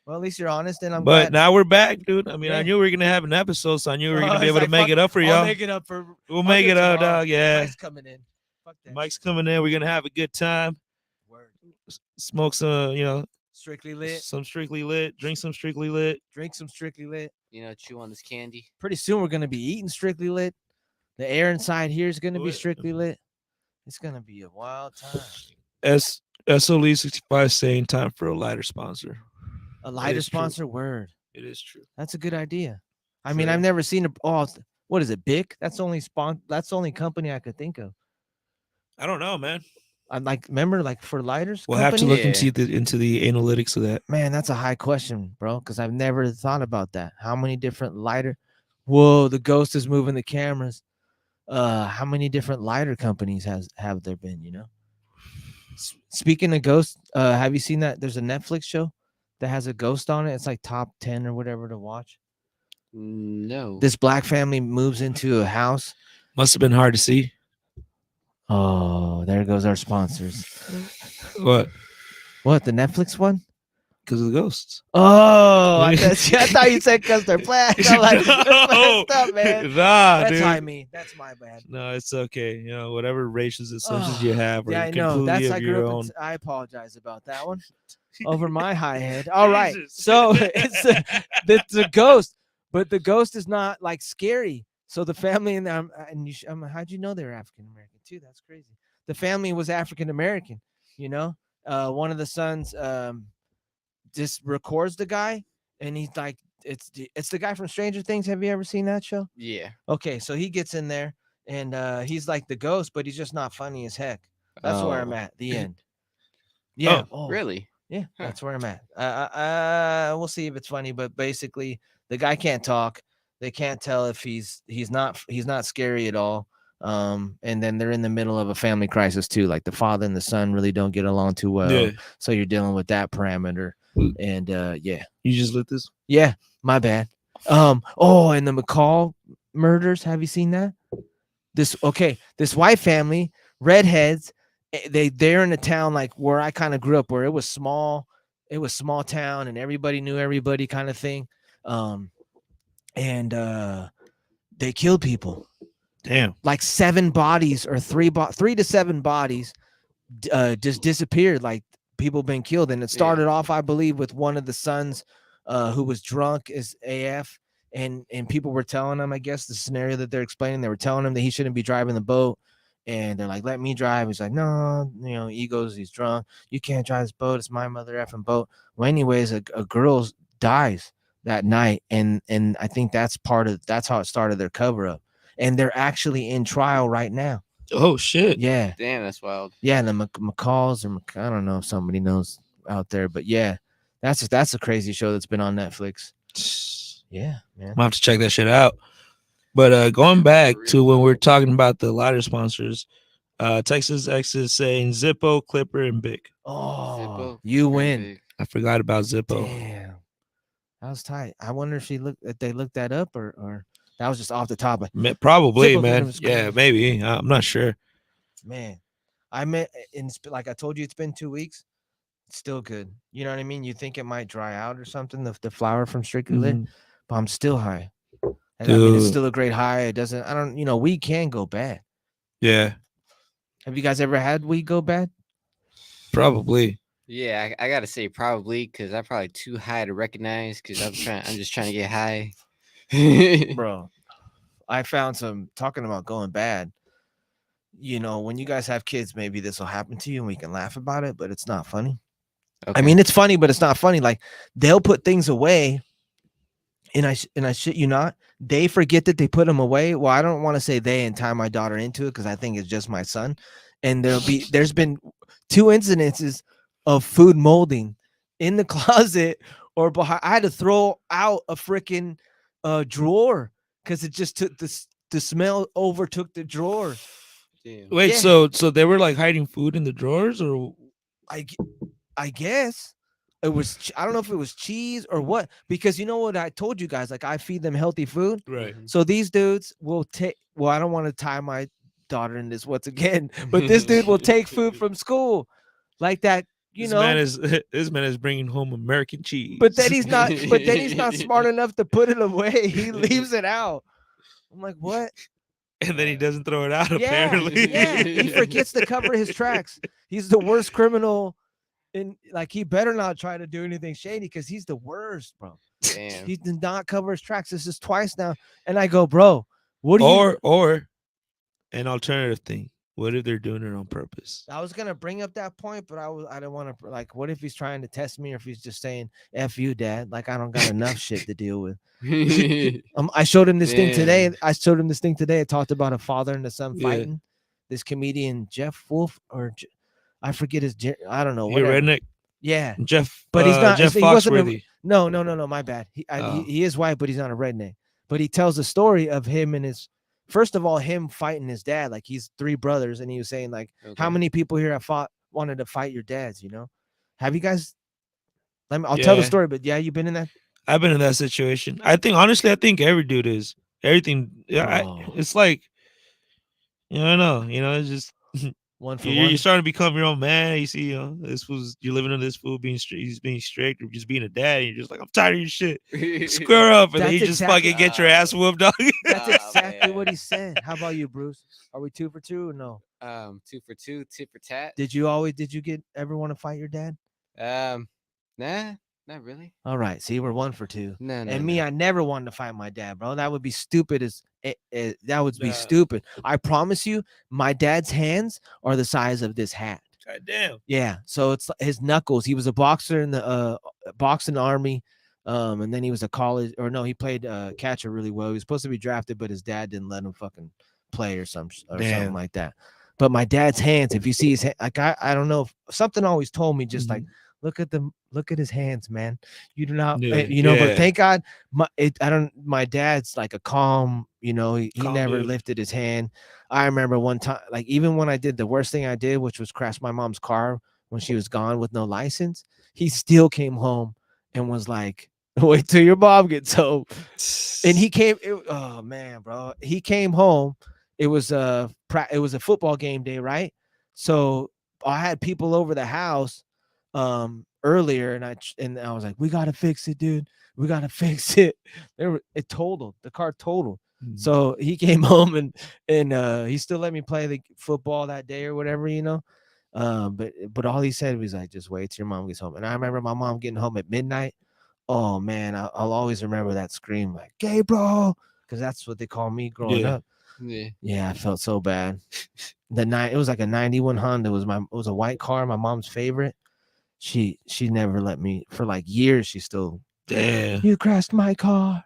Well, at least you're honest, and I'm But glad. now we're back, dude. I mean, I Yeah. knew we were gonna have an episode, so I knew we were gonna be It's able to like, make fuck, it up for I'll y'all. make it up for. We'll fuck make it up, tomorrow. dog. Yeah, Mike's coming in. Fuck that Mike's shit. coming in. We're gonna have a good time. Word. Smoke some, Strictly lit. some strictly lit. Drink some strictly lit. Drink some strictly lit. Chew on this candy. Pretty soon we're gonna be eating strictly lit. The air inside here is gonna be What? strictly lit. It's gonna be a wild time. SOE65 saying time for a lighter sponsor. A lighter is true. sponsor. Word. It is true. That's a good idea. I mean, True. I've never seen a. Oh, what is it? Bic? That's the only That's the only company I could think of. I don't know, man. I'm like, remember, like for lighters. We'll have to company? look into the analytics of that. Man, that's a high question, bro. Because I've never thought about that. How many different lighter? Whoa, the ghost is moving the cameras. How many different lighter companies have there been? Speaking of ghosts, have you seen that? There's a Netflix show that has a ghost on it. It's like top 10 or whatever to watch. No. This black family moves into a house. Must have been hard to see. Oh, there goes our sponsors. What? What, the Netflix one? Because of the ghosts. Oh, I thought you said because they're black. I'm like, that's messed up, man. Nah, That's dude. high me. That's my bad. No, it's okay. Whatever racial assumptions you have are Yeah, I know. completely That's of I your grew up. own. I apologize about that one. Over my high head. All right. Jesus. So it's the ghost, but the ghost is not like scary. So the family and how'd you know they were African American too? That's crazy. The family was African American. One of the sons just records the guy, and he's like, it's the guy from Stranger Things. Have you ever seen that show? Yeah. Okay, so he gets in there, and he's like the ghost, but he's just not funny as heck. That's where I'm at. The end. Yeah. Oh, Really? yeah, Huh. that's where I'm at. We'll see if it's funny, but basically the guy can't talk. They can't tell if he's not scary at all. And then they're in the middle of a family crisis too. Like the father and the son really don't get along too well. Yeah. So you're dealing with that parameter. And yeah. You just lit this? Yeah, my bad. And the McCall murders. Have you seen that? This white family, redheads. They're in a town like where I kind of grew up, where it was small town and everybody knew everybody kind of thing. And they killed people. Damn. Like 7 bodies or 3 to 7 bodies just disappeared. Like people been killed. And it started off, I believe, with one of the sons who was drunk as AF. And people were telling him, I guess, the scenario that they're explaining, they were telling him that he shouldn't be driving the boat. And they're like, let me drive. He's like, no, egos, he's drunk. You can't drive this boat. It's my mother effing boat. Well, anyways, a girl dies that night. And I think that's how it started their cover up. And they're actually in trial right now. Oh, shit. Yeah. Damn, that's wild. Yeah. And the McCalls, I don't know if somebody knows out there, but yeah, that's a crazy show that's been on Netflix. Yeah, man. I'm gonna have to check that shit out. But going back to when we're talking about the lighter sponsors, Texas X is saying Zippo, Clipper, and Bic. Oh, Zippo, you pretty win. big. I forgot about Zippo. Damn. That was tight. I wonder if they looked that up or that was just off the top. Probably, Zippo man. was Yeah, crazy. maybe. I'm not sure. Man, I met like I told you, it's been 2 weeks. It's still good. You know what I mean? You think it might dry out or something, the flower from Strictly Lit, but I'm still high. And I mean, it's still a great high. It doesn't. Weed can go bad. Yeah, Have you guys ever had weed go bad? probably. Yeah, I gotta say probably because I'm probably too high to recognize because I'm just trying to get high. Bro, I found some talking about going bad. When you guys have kids, maybe this will happen to you and we can laugh about it, but it's not funny. Okay. I mean, it's funny, but it's not funny. Like they'll put things away, and I shit you not, they forget that they put them away. Well, I don't want to say they and tie my daughter into it because I think it's just my son. And there's been 2 incidences of food molding in the closet or behind. I had to throw out a freaking drawer because it just took the smell overtook the drawer. Damn. Wait, Yeah. so they were like hiding food in the drawers, or I guess. it was I don't know if it was cheese or what, because you know what I told you guys, like I feed them healthy food. Right. So these dudes will take, well, I don't want to tie my daughter in this once again, but this dude will take food from school like that, you know. This man is bringing home American cheese. But then he's not. But then he's not smart enough to put it away. He leaves it out. I'm like, what? And then he doesn't throw it out. Yeah, Apparently, yeah. He forgets to cover his tracks. He's the worst criminal. And like, he better not try to do anything shady because he's the worst, bro. Damn. He did not cover his tracks. This is twice now. And I go, bro, what do you? or an alternative thing. What if they're doing it on purpose? I was gonna bring up that point, but I don't want to. Like, what if he's trying to test me, or if he's just saying "F you, Dad"? Like, I don't got enough shit to deal with. I showed him this thing today. Damn. I showed him this thing today. I talked about a father and a son Yeah. fighting. This comedian Jeff Wolf, I forget his. I don't know. Hey, Whatever. redneck Yeah, Jeff, but he's not. Jeff He wasn't. Foxworthy. No. My bad. Oh. He is white, but he's not a redneck. But he tells the story of him and his. First of all, him fighting his dad. Like, he's 3 brothers, and he was saying like, how many people here have wanted to fight your dads? You know, have you guys? I'll tell the Yeah. story, but yeah, you've been in that. I've been in that situation. I think honestly, I think every dude is everything. Yeah, Oh. it's like, I don't know. It's just One for you're one. starting to become your own man. You see, this was you're living under this fool being he's being strict or just being a dad. And you're just like, I'm tired of your shit. Square up, and then you That's just exactly- fucking get your ass whooped, dog. That's Oh, exactly man. what he said. How about you, Bruce? Are we 2 for 2 or no? 2 for 2, tit for tat. Did you ever want to fight your dad? Nah, not really. All right. See, we're 1 for 2. No, no. And me, I never wanted to fight my dad, bro. That would be stupid that would be Nah. stupid. I promise you, my dad's hands are the size of this hat. God damn. Yeah. So it's his knuckles. He was a boxer in the boxing army. And then he was he played catcher really well. He was supposed to be drafted, but his dad didn't let him fucking play or something Damn. like that. But my dad's hands, if you see his hand, like I don't know, if something always told me just like, look at his hands, man. You do not, Yeah, but yeah. thank God, my dad's like a calm, he Calm never dude. lifted his hand. I remember one time, like, even when I did the worst thing I did, which was crash my mom's car when she was gone with no license, he still came home and was like, wait till your mom gets home. And he came, oh man, bro. He came home. It was a football game day, right? So I had people over the house earlier, and I was like, we gotta fix it, dude. We gotta fix it. It totaled. The car totaled. So he came home and he still let me play the football that day or whatever, but all he said was like, just wait till your mom gets home. And I remember my mom getting home at midnight. Oh man, I'll always remember that scream, like, Gabriel, because that's what they call me growing up. Yeah, I felt so bad. It was like a 91 Honda. It was a white car, my mom's favorite. She never let me for like years. She still, Damn. you crashed my car.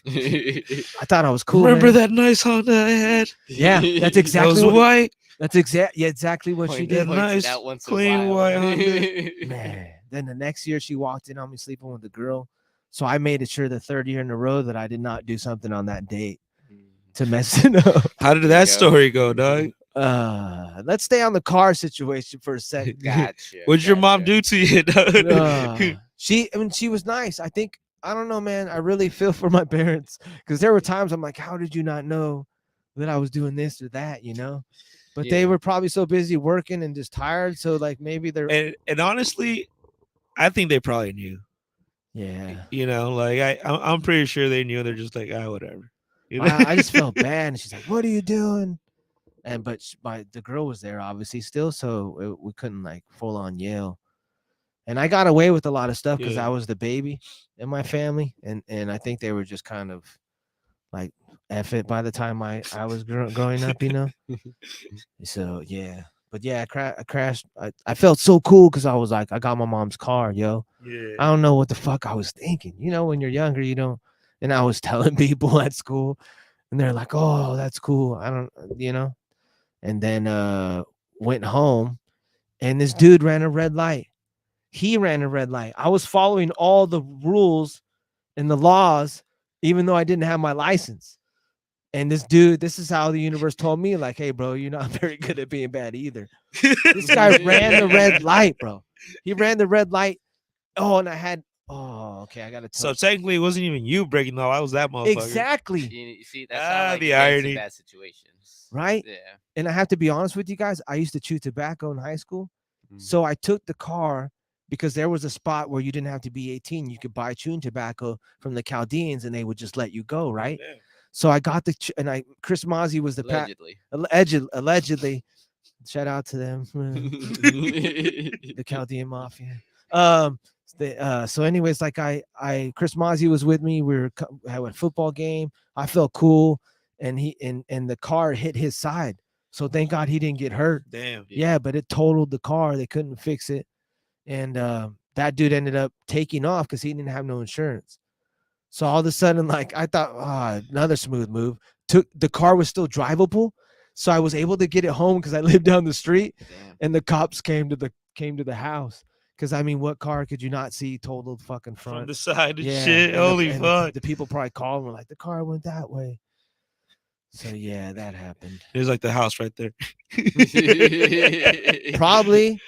I thought I was cool. Remember man. that nice Honda I had? Yeah, that's That exactly was what, white. that's exactly what she did. Nice, clean white Honda. Man, then the next year she walked in on me sleeping with a girl. So I made it sure the 3rd year in a row that I did not do something on that date to mess it up. How did that story go, dog? Let's stay on the car situation for a second. Gotcha. What'd your mom do to you, dog? She was nice. I don't know, man. I really feel for my parents because there were times I'm like, how did you not know that I was doing this or that, But they were probably so busy working and just tired. So like maybe they're and honestly, I think they probably knew. yeah. Like I'm pretty sure they knew. They're just like, whatever. I just felt bad. And she's like, what are you doing? But the girl was there obviously still, so we couldn't like full on yell. And I got away with a lot of stuff because I was the baby in my family, and I think they were just kind of like F it by the time I was growing up, So yeah, but yeah, I crashed. I felt so cool because I was like, I got my mom's car, yo. Yeah. I don't know what the fuck I was thinking. When you're younger, you don't. And I was telling people at school, and they're like, "Oh, that's cool." I don't, And then went home, and this dude ran a red light. He ran a red light. I was following all the rules and the laws, even though I didn't have my license. And this is how the universe told me, like, hey, bro, you're not very good at being bad either. This guy ran the red light, bro. He ran the red light Oh, and I had. Oh, okay. I gotta So tell. technically, it wasn't even you breaking the law. I was that motherfucker. Exactly. You see, that's not like the events in irony. bad situations. Right. Yeah. And I have to be honest with you guys. I used to chew tobacco in high school, Mhm. so I took the car because there was a spot where you didn't have to be 18. You could buy chewing tobacco from the Chaldeans, and they would just let you go. Right. Yeah. So I got Chris Mozzie was the Allegedly. allegedly. Shout out to them, the Chaldean Mafia. So anyways, like Chris Mozzie was with me. We had a football game. I felt cool, and the car hit his side. So thank God he didn't get hurt. Damn. Yeah, but it totaled the car. They couldn't fix it, and that dude ended up taking off because he didn't have no insurance. So all of a sudden, like I thought, another smooth move. The car was still drivable, so I was able to get it home because I lived down the street. Damn. And the cops came to the house because I mean, what car could you not see totaled fucking front? From the side and Yeah, shit. and Holy and fuck. The people probably called and were like, the car went that way. So yeah, that happened. There's like the house right there. Probably,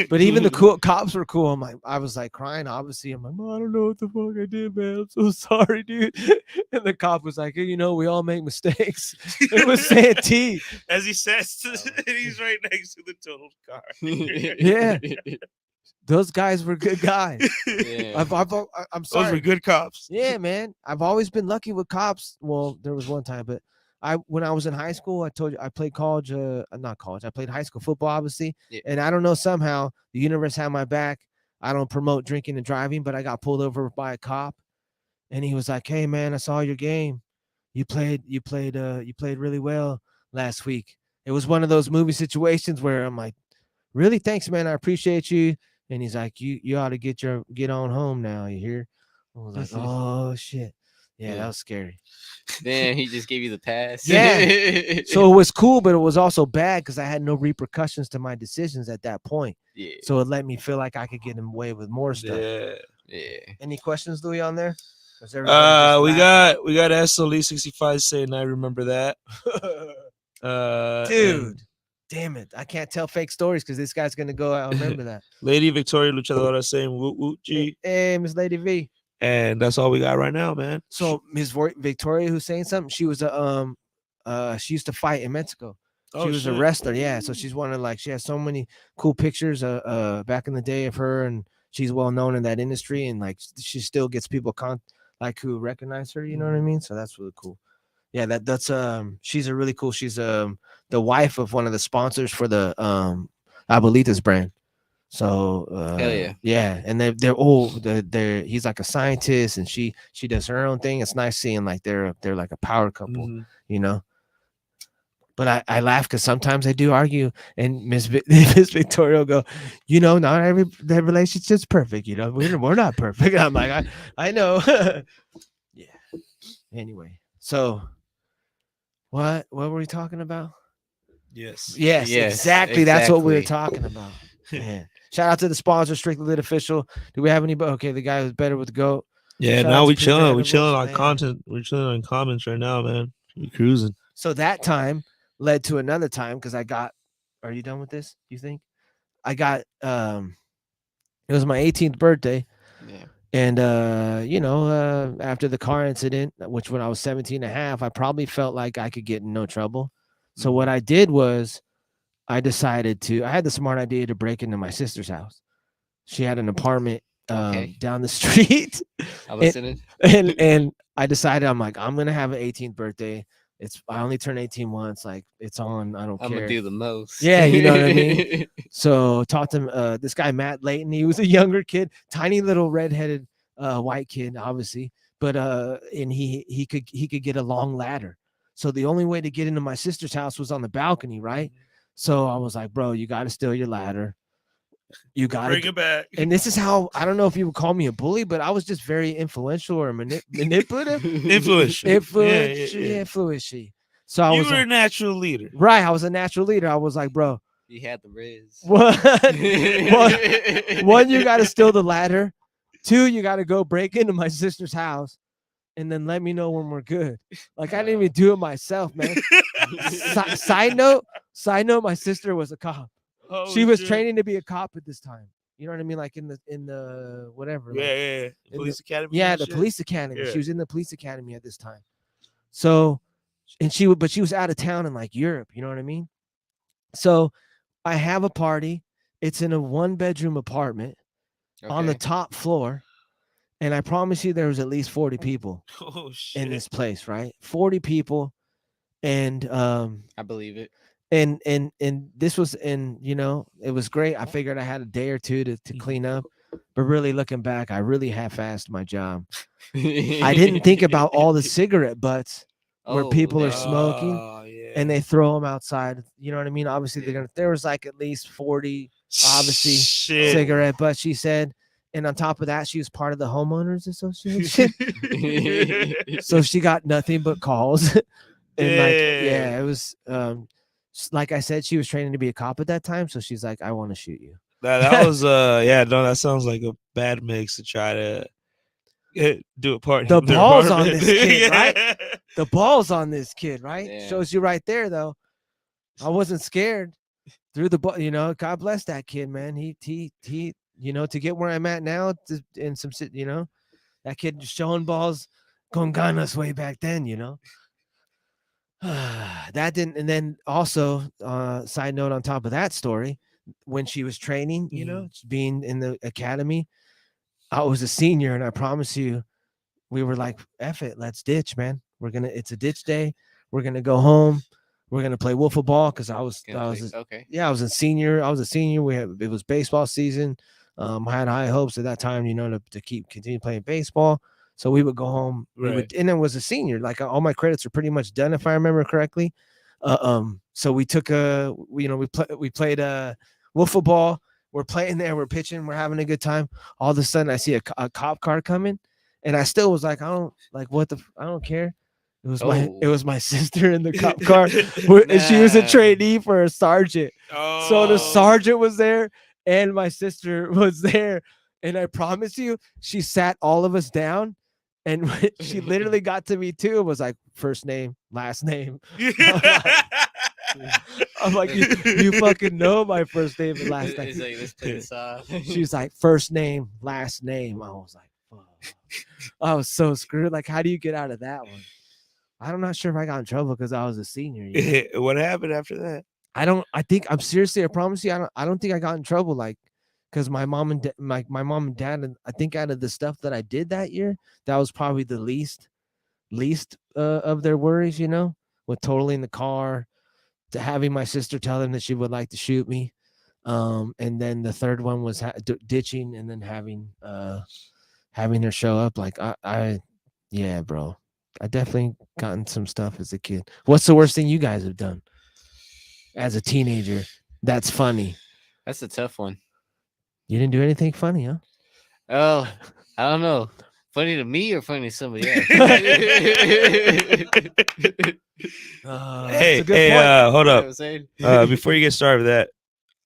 but even the cool cops were cool. I was like crying. Obviously, I'm like, I don't know what the fuck I did, man. I'm so sorry, dude. And the cop was like, hey, we all make mistakes. It was saying T. As he says, he's right next to the total car. Yeah. Those guys were good guys. Yeah. I'm sorry. Those were good cops. Yeah, man. I've always been lucky with cops. Well, there was one time, but when I was in high school, I told you I played not college. I played high school football, obviously. Yeah. And I don't know, somehow the universe had my back. I don't promote drinking and driving, but I got pulled over by a cop, and he was like, "Hey, man, I saw your game. You played really well last week." It was one of those movie situations where I'm like, "Really? Thanks, man. I appreciate you." And he's like, "You ought to get on home now. You hear?" I was like, "Oh shit." Yeah, that was scary. Then he just gave you the pass. Yeah. So it was cool, but it was also bad because I had no repercussions to my decisions at that point. Yeah. So it let me feel like I could get away with more stuff. Yeah. Yeah. Any questions, Louis, on there? Or is We everybody got SLE65 saying I remember that. dude, damn it. I can't tell fake stories because this guy's gonna go, I remember that. Lady Victoria Luchadora saying woot woot G. Hey, Miss Lady V. And that's all we got right now, man. So Miss Victoria, who's saying something, she was she used to fight in Mexico. She was a wrestler, yeah. So she's one of she has so many cool pictures back in the day of her, and she's well known in that industry, and she still gets people who recognize her, you know what I mean? So that's really cool. Yeah, that's she's a really cool. She's the wife of one of the sponsors for the Abuelitas brand. So Hell yeah. Yeah, and they're old. He's like a scientist, and she does her own thing. It's nice seeing they're like a power couple, you know. But I laugh because sometimes they do argue, and Miss Victoria will go, not every relationship's perfect. We're not perfect. I'm like, I know. Yeah. Anyway, so what were we talking about? Yes, exactly. That's what we were talking about. Man. Shout out to the sponsor, Strictly Lit Official. Do we have any? Okay, the guy who's better with the GOAT. Yeah, Shout now out we to Premier chilling. We Edibles, chilling on man. content. We're chilling on comments right now, man. We cruising. So that time led to another time because I got. Are you done with this? You think? I got. It was my 18th birthday. Yeah. And after the car incident, which when I was 17 and a half, I probably felt like I could get in no trouble. So what I did was I decided I had the smart idea to break into my sister's house. She had an apartment down the street. I'm listening. And I decided, I'm like, I'm going to have an 18th birthday. I only turned 18 once. Like, it's on. I don't care. I'm going to do the most. Yeah, you know what I mean? So talked to him, this guy, Matt Layton. He was a younger kid, tiny little redheaded white kid, obviously. But and he could get a long ladder. So the only way to get into my sister's house was on the balcony, right? So I was like, bro, you got to steal your ladder. You got to bring it back. And this is how, I don't know if you would call me a bully, but I was just very influential or manipulative. Influential. Influential. So I was a natural leader. Right. I was a natural leader. I was like, bro. You had the riz. One, you got to steal the ladder. 2, you got to go break into my sister's house and then let me know when we're good. Like, I didn't even do it myself, man. Side note, my sister was a cop. She was training to be a cop at this time. You know what I mean? Like in the whatever. Yeah, like, yeah, yeah. in Police academy. yeah, and the shit? police academy. Yeah. She was in the police academy at this time. So, and but she was out of town in like Europe. You know what I mean? So I have a party. It's in a 1-bedroom apartment on the Okay. top floor. And I promise you there was at least 40 people Oh shit. in this place, right? 40 people. And I believe it. and this was it was great. I figured I had a day or two to clean up. But really looking back, I really half-assed my job. I didn't think about all the cigarette butts where people are damn. smoking Oh, yeah. and they throw them outside. You know what I mean? Obviously, there was like at least 40 obviously Shit. cigarette butts, she said. And on top of that, she was part of the homeowners association. So she got nothing but calls. And like, yeah, it was like I said, she was training to be a cop at that time. So she's like, I want to shoot you. That was yeah, no, that sounds like a bad mix to try to do a part. The in their balls on apartment. this kid, right? Yeah. The balls on this kid, right? Yeah. Shows you right there, though. I wasn't scared. Through the ball, God bless that kid, man. He to get where I'm at now, in some, that kid just showing balls, con ganas way back then, that didn't. And then also, side note on top of that story, when she was training, being in the academy, I was a senior, and I promise you, we were like, F it, let's ditch, man. It's a ditch day. We're gonna go home. We're gonna play wiffle ball because I was okay. yeah, I was a senior. It was baseball season. I had high hopes at that time, to continue playing baseball. So we would go home. Right. And it was a senior. Like all my credits are pretty much done, if I remember correctly. So we took we played wiffle ball. We're playing there. We're pitching. We're having a good time. All of a sudden, I see a cop car coming, and I still was like, I don't care. It was my sister in the cop car, and she was a Nah. trainee for a sergeant. Oh. So the sergeant was there, and my sister was there, and I promise you, she sat all of us down, and she literally got to me too. It was like first name, last name. I'm like, you fucking know my first name and last name. It's like, let's play this off. She was like, first name, last name. I was like, fuck. I was so screwed. Like, how do you get out of that one? I'm not sure if I got in trouble because I was a senior. What happened after that? I promise you, I don't think I got in trouble. Like, because my mom and dad, and I think out of the stuff that I did that year, that was probably the least of their worries, with totaling the car, to having my sister tell them that she would like to shoot me. And then the third one was ditching, and then having her show up. Like yeah, bro, I definitely gotten some stuff as a kid. What's the worst thing you guys have done as a teenager? That's funny. That's a tough one. You didn't do anything funny, huh? Oh, I don't know. Funny to me or funny to somebody else? Hey, that's a good point. hold You know what up. I'm saying? Before you get started with that,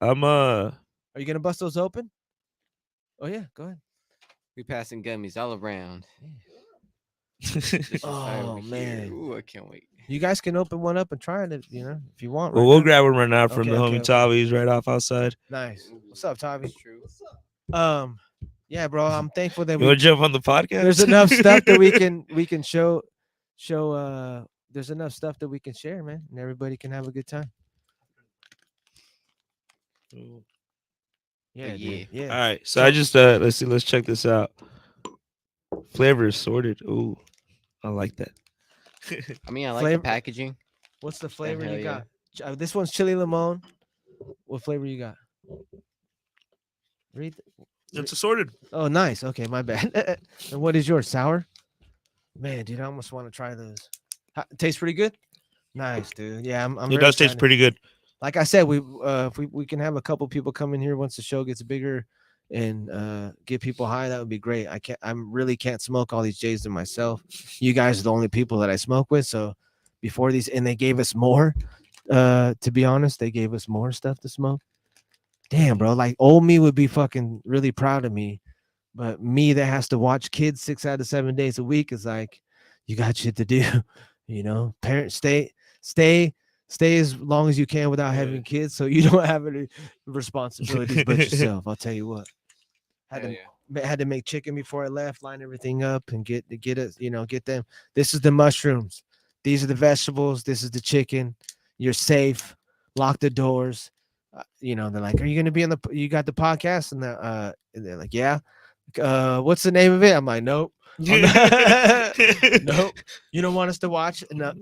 Are you gonna bust those open? Oh yeah, go ahead. We passing gummies all around. Oh, man. Ooh, I can't wait. You guys can open one up and try it, if you want. well, right we'll now. grab one right now from Okay, the homie okay. Tavi. He's right off outside. Nice. What's up, Tavi? True. Yeah, bro. I'm thankful that You want to jump on the podcast? there's enough stuff that we can show. There's enough stuff that we can share, man, and everybody can have a good time. Yeah, Yeah. dude. Yeah. All right, so I just let's check this out. Flavor assorted. Ooh, I like that. I mean, I like Flavor- the packaging. What's the flavor hell you yeah. got? This one's chili limon. What flavor you got? Read. It's assorted. Oh, nice. Okay, my bad. And what is yours? Sour? Man, dude, I almost want to try those. Tastes pretty good. Nice, dude. Yeah, I'm It very does taste excited. pretty good. Like I said, if we can have a couple people come in here once the show gets bigger and get people high, that would be great. I really can't smoke all these J's to myself. You guys are the only people that I smoke with. So before these, and they gave us more. To be honest, they gave us more stuff to smoke. Damn, bro. Like old me would be fucking really proud of me. But me that has to watch kids 6 out of 7 days a week is like, you got shit to do. Parents, stay as long as you can without having kids, so you don't have any responsibilities but yourself. I'll tell you what. Had Hell to yeah. had to make chicken before I left, line everything up, and get it, get them. This is the mushrooms. These are the vegetables. This is the chicken. You're safe. Lock the doors. They're like, "Are you gonna be on the? You got the podcast?" And they're like, "Yeah." What's the name of it? I'm like, "Nope." I'm not- nope. You don't want us to watch? No,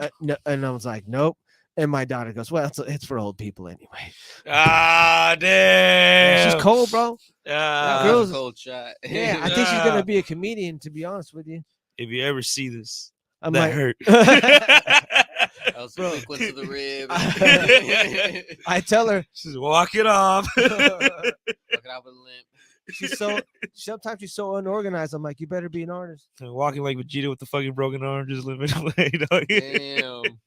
and I was like, "Nope." And my daughter goes, "Well, it's for old people anyway." Ah, Yeah, she's damn. cold, bro. Ah, That was girls- a cold shot. Yeah, I think she's gonna be a comedian. To be honest with you, if you ever see this, I'm that like, hurt. That was a Bro. quick one to the rib. I tell her Just walk it off. Fuck it out with a limp. sometimes she's so unorganized. I'm like, you better be an artist. Walking like Vegeta with the fucking broken arm, just living away. Damn.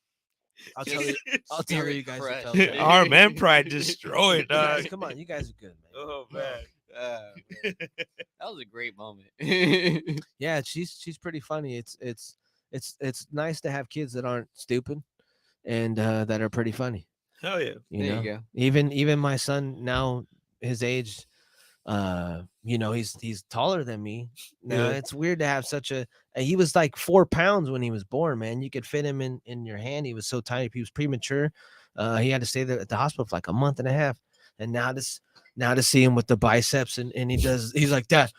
I'll tell you. I'll tell Spirit you guys. crushed. To tell that. Arm and pride destroyed, You guys, dog. come on, you guys are good, man. Oh man. Man. That was a great moment. Yeah, she's pretty funny. It's nice to have kids that aren't stupid and that are pretty funny. Hell yeah. You There know, you go. even my son now, his age, he's taller than me. Now Yeah. it's weird to have such a. He was like 4 pounds when he was born, man. You could fit him in your hand. He was so tiny. He was premature. He had to stay there at the hospital for like a month and a half. And now to see him with the biceps and he's like, Dad,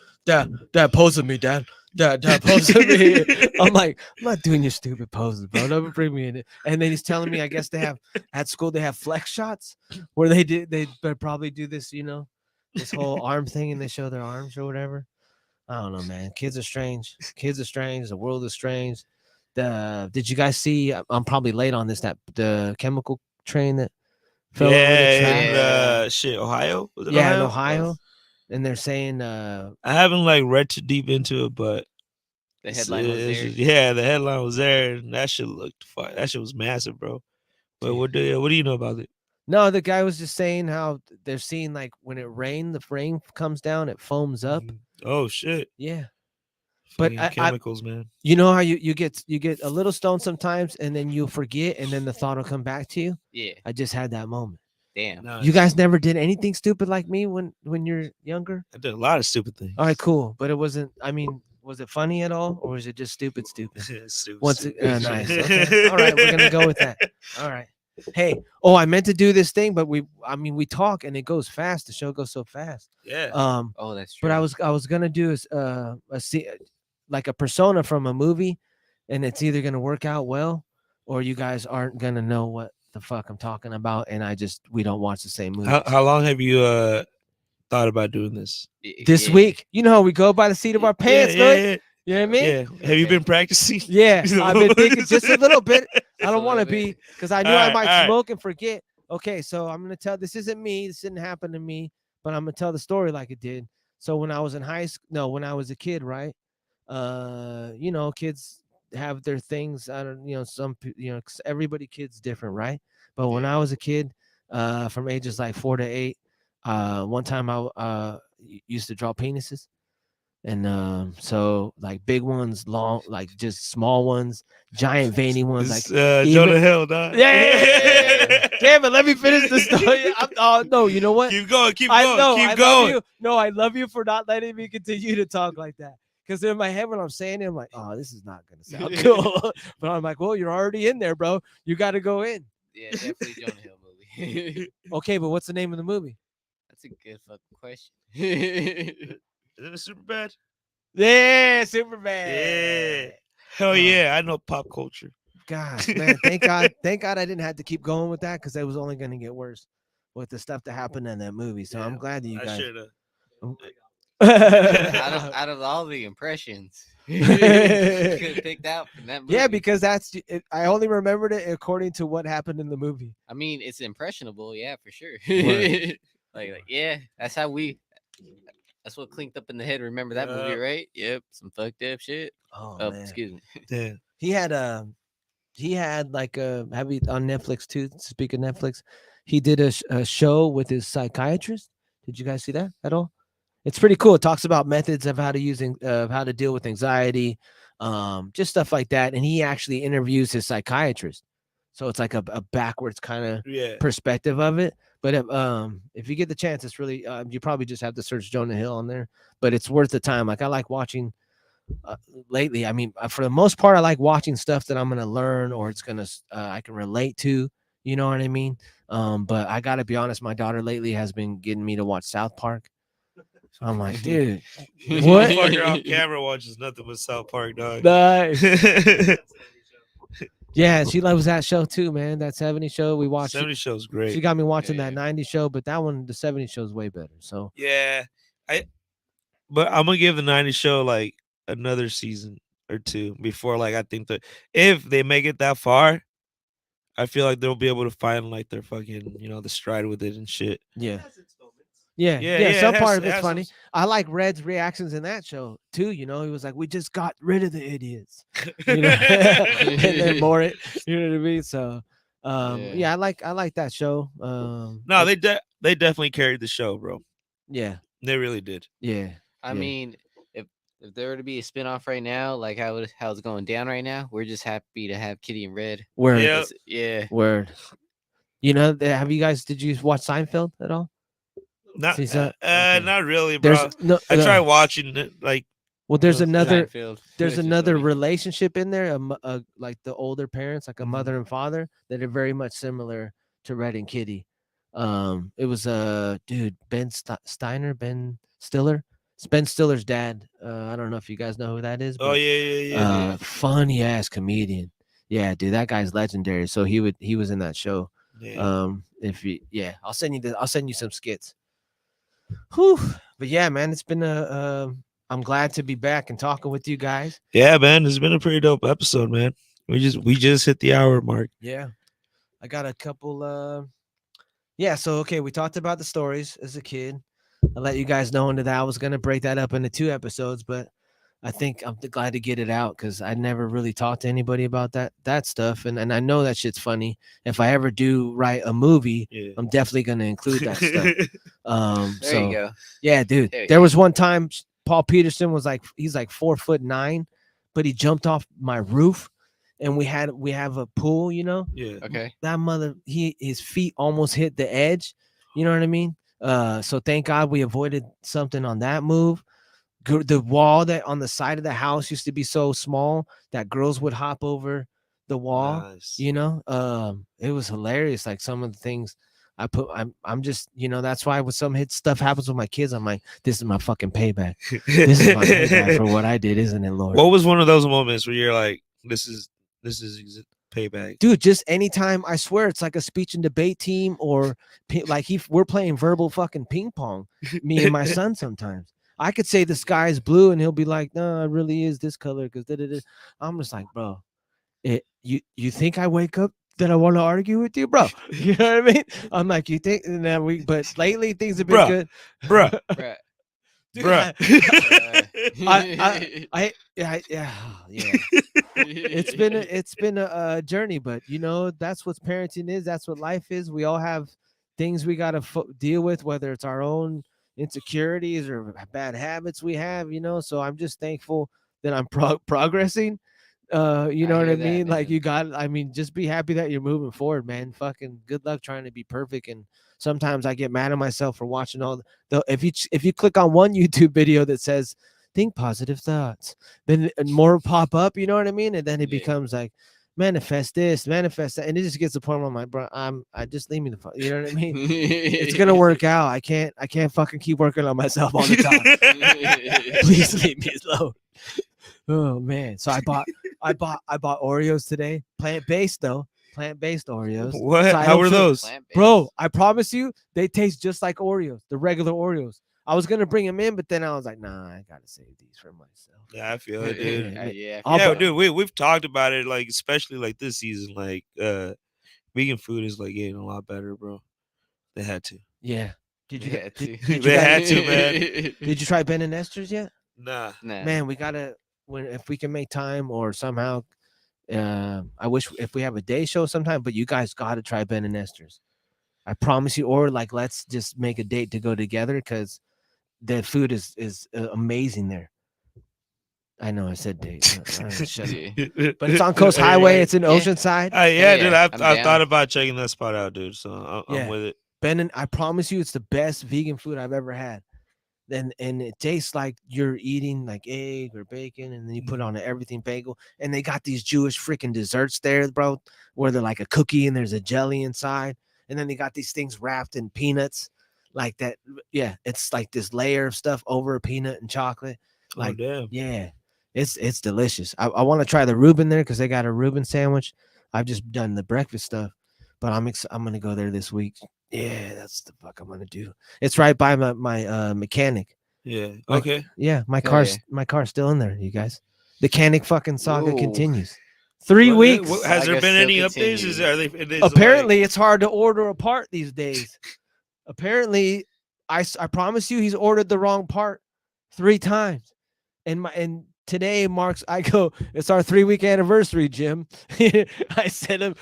pose with me, Dad, pose with me. I'm like, I'm not doing your stupid poses, bro. Don't bring me in it. And then he's telling me, I guess they have at school they have flex shots where they probably do this, this whole arm thing, and they show their arms or whatever. I don't know, man. Kids are strange. The world is strange. Did you guys see? I'm probably late on this. That the chemical train that fell over the track. In Yeah. shit, Ohio? Was it Yeah, in Ohio? Ohio. And they're saying, I haven't like read too deep into it, but The headline was it's there. just- yeah, the headline was there, and that shit looked fire. That shit was massive, bro. But what do you know about it? no, the guy was just saying how they're seeing like when it rains, the rain comes down, it foams up. Oh shit! Yeah. But Fucking I- chemicals, man. You know how you get a little stoned sometimes and then you forget and then the thought will come back to you. Yeah. I just had that moment. Damn. You guys never did anything stupid like me when you're younger? I did a lot of stupid things. All right, cool. But it wasn't, I mean, was it funny at all? Or was it just stupid? Stupid. Once stupid. nice. Okay. All right, we're gonna go with that. All right. Hey, I meant to do this thing, but we talk and it goes fast. The show goes so fast. Yeah. Oh, that's true. But I was gonna do like a persona from a movie, and it's either gonna work out well, or you guys aren't gonna know what the fuck I'm talking about, and we don't watch the same movie. How long have you thought about doing this? This Yeah. week, you know how we go by the seat of our pants, yeah, right? yeah, You know what I mean? yeah. Have you been practicing? Yeah, I've been thinking just a little bit. I Just a don't want to little be bit. because I knew All I right, might all right. smoke and forget. Okay, so I'm gonna tell. This isn't me. This didn't happen to me, but I'm gonna tell the story like it did. So when I was in high school, no, when I was a kid, right? Kids have their things. I don't, some, 'cause kids different, right? But when I was a kid, from ages like 4 to 8, one time I used to draw penises. And so like big ones, long, like just small ones, giant veiny ones, like It's, even- Jonah Hill, dog. yeah. Damn it, let me finish the story. Oh no, you know what? Keep going, keep I going, know, keep I going. love you. No, I love you for not letting me continue to talk like that. Because in my head, when I'm saying it, I'm like, oh, this is not gonna sound cool. But I'm like, well, you're already in there, bro. You got to go in. Yeah, definitely Jonah Hill movie. Okay, but what's the name of the movie? That's a good fucking question. Is it super bad? Yeah, Superman. Yeah. Hell yeah, I know pop culture. Gosh, man, thank God I didn't have to keep going with that because it was only going to get worse with the stuff that happened in that movie. So I'm Yeah, glad that you I guys. should have. out of all the impressions, you could have picked out from that movie. Yeah, because I only remembered it according to what happened in the movie. I mean, it's impressionable, yeah, for sure. Right. like, yeah, that's what clinked up in the head. Remember that movie, right? Yep, some fucked up shit. Oh, Oh, man. excuse me. Damn. He had like have you on Netflix too? Speak of Netflix, he did a show with his psychiatrist. Did you guys see that at all? It's pretty cool. It talks about methods of how to deal with anxiety, just stuff like that. And he actually interviews his psychiatrist, so it's like a backwards kind of Yeah. perspective of it. But if you get the chance, it's really you probably just have to search Jonah Hill on there, but it's worth the time. Like I like watching lately. I mean, for the most part, I like watching stuff that I'm gonna learn or it's gonna I can relate to. You know what I mean? But I gotta be honest, my daughter lately has been getting me to watch South Park. I'm like, dude, what? Fucker off camera watches nothing but South Park, dog. Nice. Yeah, she loves that show too, man. That 70s show we watched. 70 show's She great. got me watching Yeah, that 90s show, but that one, the 70s show is way better. So Yeah, but I'm gonna give the 90s show like another season or two before like I think that if they make it that far, I feel like they'll be able to find like their fucking the stride with it and shit. yeah. Yeah, Yeah, some it part has- of it it's has funny. some- I like Red's reactions in that show too. You know, he was like, "We just got rid of the idiots," you know, and then more it. You know what I mean? So, yeah, I like that show. No, they definitely carried the show, bro. yeah, They really did. yeah. I Yeah. mean, if there were to be a spinoff right now, like how it's going down right now, we're just happy to have Kitty and Red. Word, Yeah. Yeah. word. You know, have you guys? Did you watch Seinfeld at all? Not See, so- okay. not really, bro. There's no. I tried watching it like Well, there's no, another. Seinfeld. There's It's just another funny. relationship in there, like the older parents, like a Mhm. mother and father, that are very much similar to Red and Kitty. It was dude, Ben Stiller. It's Ben Stiller's dad. I don't know if you guys know who that is. oh But, yeah. funny ass comedian. Yeah, dude, that guy's legendary. So he was in that show. Yeah. I'll send you some skits. Whew. But yeah, man, it's been I'm glad to be back and talking with you guys. Yeah, man, it's been a pretty dope episode, man. We just hit the hour mark. Yeah. I got a couple yeah, so okay, we talked about the stories as a kid. I let you guys know that I was gonna break that up into 2 episodes, but I think I'm glad to get it out because I never really talked to anybody about that stuff. And I know that shit's funny. If I ever do write a movie, Yeah. I'm definitely gonna include that stuff. There So you go. yeah, dude. There you There go. was one time Paul Peterson was like, he's like 4'9", but he jumped off my roof, and we have a pool, you know. Yeah. Okay. That his feet almost hit the edge. You know what I mean? So thank God we avoided something on that move. The wall that on the side of the house used to be so small that girls would hop over the wall. Nice. You know, it was hilarious. Like some of the things I'm just, that's why when some stuff happens with my kids, I'm like, this is my fucking payback. This is my payback for what I did, isn't it, Lord? What was one of those moments where you're like, this is payback? Dude, just anytime, I swear it's like a speech and debate team or like we're playing verbal fucking ping pong, me and my son. Sometimes I could say the sky is blue and he'll be like, no, it really is this color because I'm just like, bro, you think I wake up that I want to argue with you, bro? You know what I mean? I'm like, you think? And then but lately things have been Bruh. good, Bruh. Bruh. Dude, Bruh. yeah. It's been a journey, but that's what parenting is. That's what life is. We all have things we got to deal with, whether it's our own insecurities or bad habits we have. So I'm just thankful that I'm progressing. You know what hear I that, mean? Like man. just be happy that you're moving forward, man. Fucking good luck trying to be perfect. And sometimes I get mad at myself for watching all the if you click on one YouTube video that says think positive thoughts, then more pop up, you know what I mean? And then it Yeah. becomes like manifest this, manifest that, and it just gets to the point where I'm like, bro, I just leave me the fuck, you know what I mean? It's gonna work out. I can't fucking keep working on myself all the time. Please leave me alone. Oh man. So I bought Oreos today. Plant-based though. Plant-based Oreos. What? So I How don't were feel- those? Plant-based. Bro, I promise you, they taste just like Oreos, the regular Oreos. I was gonna bring them in, but then I was like, nah, I gotta save these for myself. Yeah, I feel it, dude. Yeah. Yeah. I'll Yeah, put- dude, we've talked about it, like especially like this season, like vegan food is like getting a lot better, bro. They had to. Yeah. Did you Yeah, did, too. did you They guys- had to, man. Did you try Ben and Esther's yet? Nah. Nah. Man, we gotta if we can make time or somehow. I wish if we have a day show sometime, but you guys gotta try Ben and Esther's. I promise you. Or like, let's just make a date to go together because the food is amazing there. I know I said date. Shut up. Yeah. But it's on Coast Hey, Highway. hey. It's in Yeah. Oceanside. Yeah, Yeah, dude, I'm I've thought down. about checking that spot out, dude. So I'm Yeah. with it. Ben, and I promise you, it's the best vegan food I've ever had. And it tastes like you're eating like egg or bacon, and then you put on an everything bagel. And they got these Jewish freaking desserts there, bro, where they're like a cookie and there's a jelly inside, and then they got these things wrapped in peanuts, like that. Yeah, it's like this layer of stuff over a peanut and chocolate. Like, damn. yeah, it's delicious. I want to try the Reuben there because they got a Reuben sandwich. I've just done the breakfast stuff, but I'm gonna go there this week. Yeah, that's the fuck I'm gonna do. It's right by my mechanic. Yeah. Like, Okay. yeah, my Oh, car's yeah. my car's still in there, you guys. The mechanic fucking saga Ooh. continues. 3 weeks. Has there Saga been still any updates? continues. Is there? Are they, it is Apparently, it's hard to order a part these days. Apparently, I promise you, he's ordered the wrong part 3 times. And today marks, I go, it's our 3-week anniversary, Jim. I sent him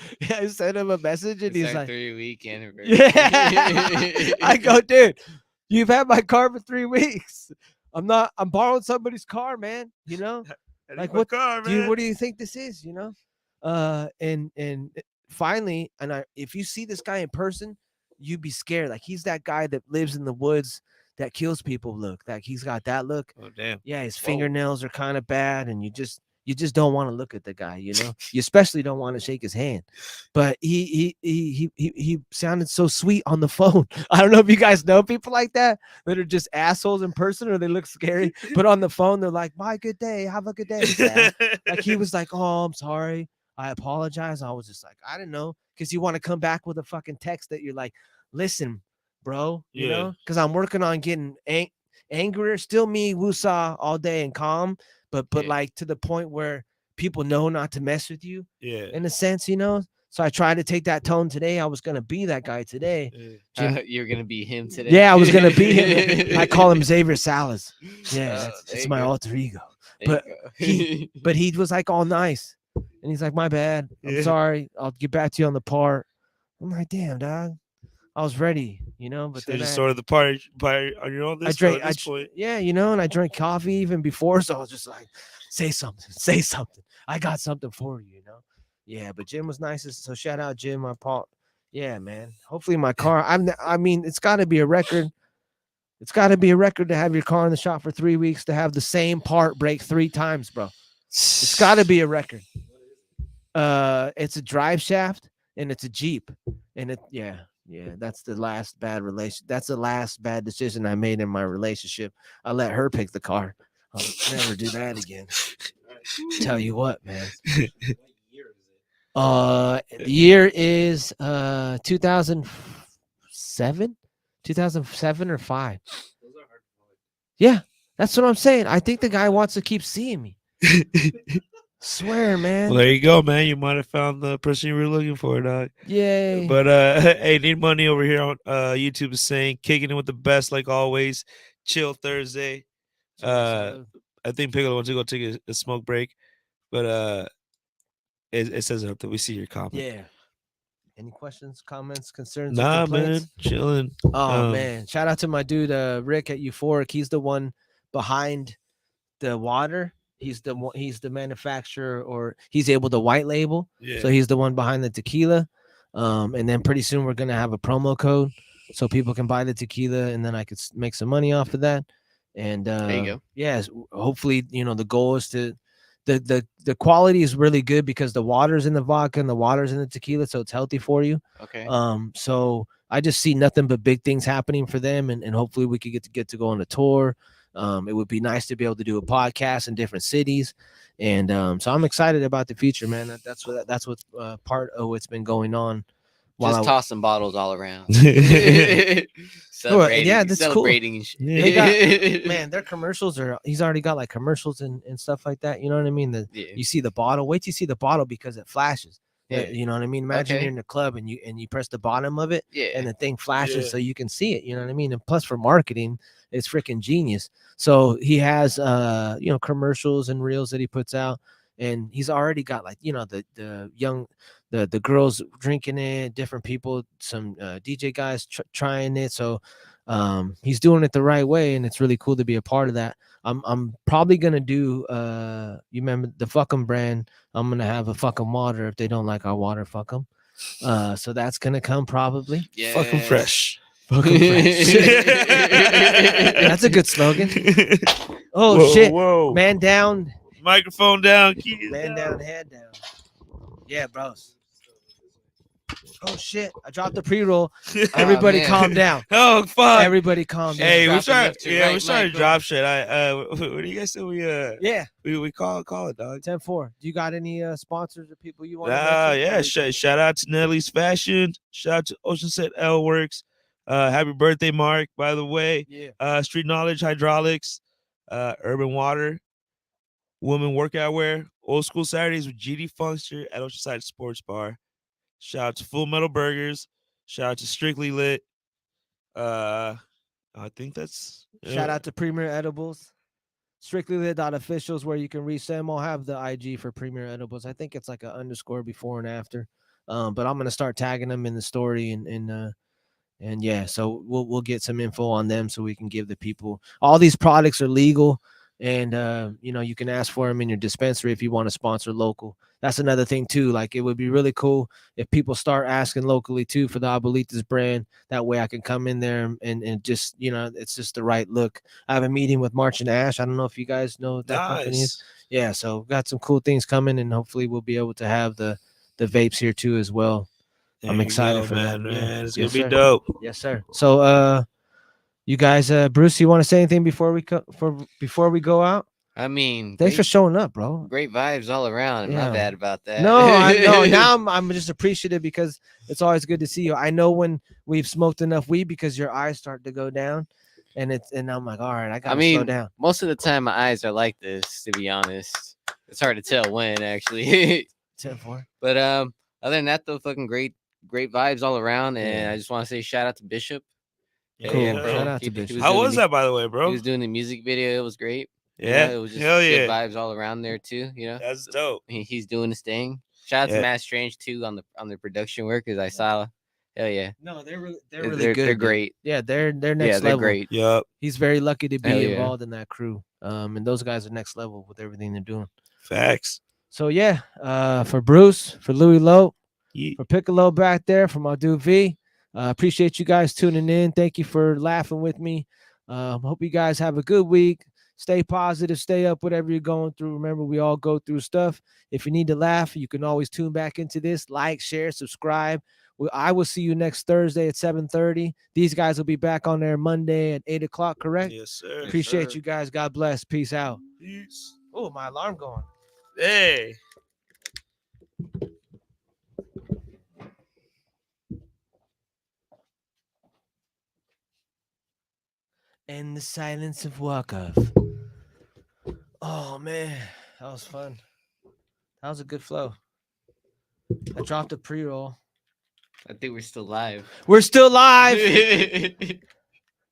a message, and It's he's our like, 3-week anniversary. yeah. I go, dude, you've had my car for 3 weeks. I'm borrowing somebody's car, man. You know, like, what car, dude, what do you think this is? You know, and finally, if you see this guy in person, you'd be scared. Like, he's that guy that lives in the woods that kills people. Look, like, he's got that look. Oh damn. Yeah, his fingernails are kind of bad, and you just don't want to look at the guy, you know. You especially don't want to shake his hand. But he sounded so sweet on the phone. I don't know if you guys know people like that are just assholes in person, or they look scary, but on the phone they're like, "Bye, good day, have a good day." Sam." Like, he was like, "Oh, I'm sorry, I apologize." I was just like, I didn't know, because you want to come back with a fucking text that you're like, "Listen, bro, you Yeah. know, because I'm working on getting angrier, still me, woosah all day and calm, but Yeah. like to the point where people know not to mess with you, Yeah. in a sense, you know." So I tried to take that tone today. I was gonna be that guy today. Yeah. Jim, You're gonna be him today. yeah, I was gonna be him. I call him Xavier Salas. Yeah, Oh, there it's you my go. alter ego. There but you go. But he was like all nice, and he's like, "My bad. I'm Yeah. sorry. I'll get back to you on the part." I'm like, "Damn, dog. I was ready, you know." But So then just sort of the party on your own. I drank. Yeah, you know, and I drank coffee even before, so I was just like, "Say something, say something. I got something for you," you know. Yeah, but Jim was nice. So shout out Jim, my Paul. Yeah, man. Hopefully my car. I mean, it's got to be a record. It's got to be a record to have your car in the shop for 3 weeks, to have the same part break 3 times, bro. It's got to be a record. It's a drive shaft, and it's a Jeep, and yeah, that's the last bad that's the last bad decision I made in my relationship. I let her pick the car. I'll never do that again. Tell you what, man. The year is 2007 or 5. Yeah, that's what I'm saying. I think the guy wants to keep seeing me. Swear, man. Well, there you go, man. You might have found the person you were looking for, dog. Yay. But hey, Need Money over here on YouTube is saying, kicking it with the best like always. Chill Thursday. I think Piccolo wants to go take a smoke break, but it says up that we see your comment. Yeah. Any questions, comments, concerns, Nah, or complaints? man, chilling. Oh man, shout out to my dude Rick at Euphoric. He's the one behind the water. He's the manufacturer, or he's able to white label. Yeah. So he's the one behind the tequila. And then pretty soon we're gonna have a promo code so people can buy the tequila, and then I could make some money off of that. And There you go. yes, hopefully, you know, the goal is to the quality is really good because the water's in the vodka and the water's in the tequila, so it's healthy for you. Okay. So I just see nothing but big things happening for them, and hopefully we could get to go on a tour. It would be nice to be able to do a podcast in different cities, and so I'm excited about the future, man. That's what's part of what's been going on. Just tossing bottles all around. Oh, yeah, that's cool. Celebrating and shit. They got, man, their commercials he's already got like commercials and stuff like that. You know what I mean? Yeah. You see the bottle. Wait till you see the bottle because it flashes. Yeah. You know what I mean? Imagine Okay. you're in the club and you press the bottom of it, Yeah. and the thing flashes Yeah. so you can see it. You know what I mean? And plus for marketing, it's freaking genius. So he has you know, commercials and reels that he puts out, and he's already got, like, you know, the young the girls drinking it, different people, some DJ guys trying it. So he's doing it the right way, and it's really cool to be a part of that. I'm probably gonna do you remember the Fuck 'em brand. I'm gonna have a Fuck 'em water. If they don't like our water, fuck 'em. So that's gonna come probably. Yeah. Fucking fresh. Fucking fresh. That's a good slogan. Oh Whoa, shit. Whoa. Man down, Microphone down. Keys man down. down, head down. Yeah, bros. Oh shit! I dropped the pre-roll. Everybody, man. calm down. Oh fuck. Everybody, calm down. Hey, we dropping started. left to Yeah, we right, started to Michael. drop shit. What do you guys say Yeah, we call it, dog? 10-4. Do you got any sponsors or people you want to Yeah. mention? Shout out to Nelly's Fashion. Shout out to Ocean Set L Works. Happy birthday, Mark. By the way, Yeah. Street Knowledge Hydraulics, Urban Water, Women Workout Wear, Old School Saturdays with GD Funkster at Oceanside Sports Bar. Shout out to Full Metal Burgers. Shout out to Strictly Lit. I think that's Shout out to Premier Edibles. Strictly Lit.officials where you can reach them. I'll have the IG for Premier Edibles. I think it's like an underscore before and after. But I'm gonna start tagging them in the story and yeah, so we'll get some info on them so we can give the people. All these products are legal, and you can ask for them in your dispensary if you want to sponsor local. That's another thing too. Like it would be really cool if people start asking locally too for the Abuelitas brand. That way I can come in there and just it's just the right look. I have a meeting with March and Ash. I don't know if you guys know what that company is. Yeah, so we've got some cool things coming, and hopefully we'll be able to have the vapes here too as well. I'm excited for that. man. Yeah. It's Yes, gonna sir. be dope. Yes, sir. So, you guys, Bruce, you want to say anything before we go out? I mean, Thanks for showing up, bro. great vibes all around. Yeah. Not bad about that. No, I know. Now I'm just appreciative because it's always good to see you. I know when we've smoked enough weed because your eyes start to go down, and I'm like, all right, I gotta slow down. Most of the time my eyes are like this, to be honest. It's hard to tell when actually. 10-4. But other than that though, fucking great vibes all around. And Yeah. I just want to say shout out to Bishop. Cool. Yeah, bro. Shout out to He Bishop. How doing was the- that, by the way, He bro? was doing the music video. It was great. Yeah, It was just hell good yeah. vibes all around there too. That's dope. He's doing his thing. Shout out Yeah. to Matt Strange too on the production work because I saw. Hell yeah, No, they're really they're good. They're dude. great. Yeah, they're next Yeah, they're level. great. Yup. He's very lucky to be Hell yeah. involved in that crew. And those guys are next level with everything they're doing. Facts. So yeah, for Bruce, for Louis Lowe, Ye- for Piccolo back there, for my dude V. Appreciate you guys tuning in. Thank you for laughing with me. Hope you guys have a good week. Stay positive, stay up, whatever you're going through. Remember, we all go through stuff. If you need to laugh, you can always tune back into this. Like, share, subscribe. I will see you next Thursday at 7:30. These guys will be back on there Monday at 8 o'clock, correct? Yes, sir. Appreciate you guys. God bless. Peace out. Peace. Oh, my alarm going. Hey. And the silence of walk-off. Oh, man. That was fun. That was a good flow. I dropped a pre-roll. I think we're still live. We're still live.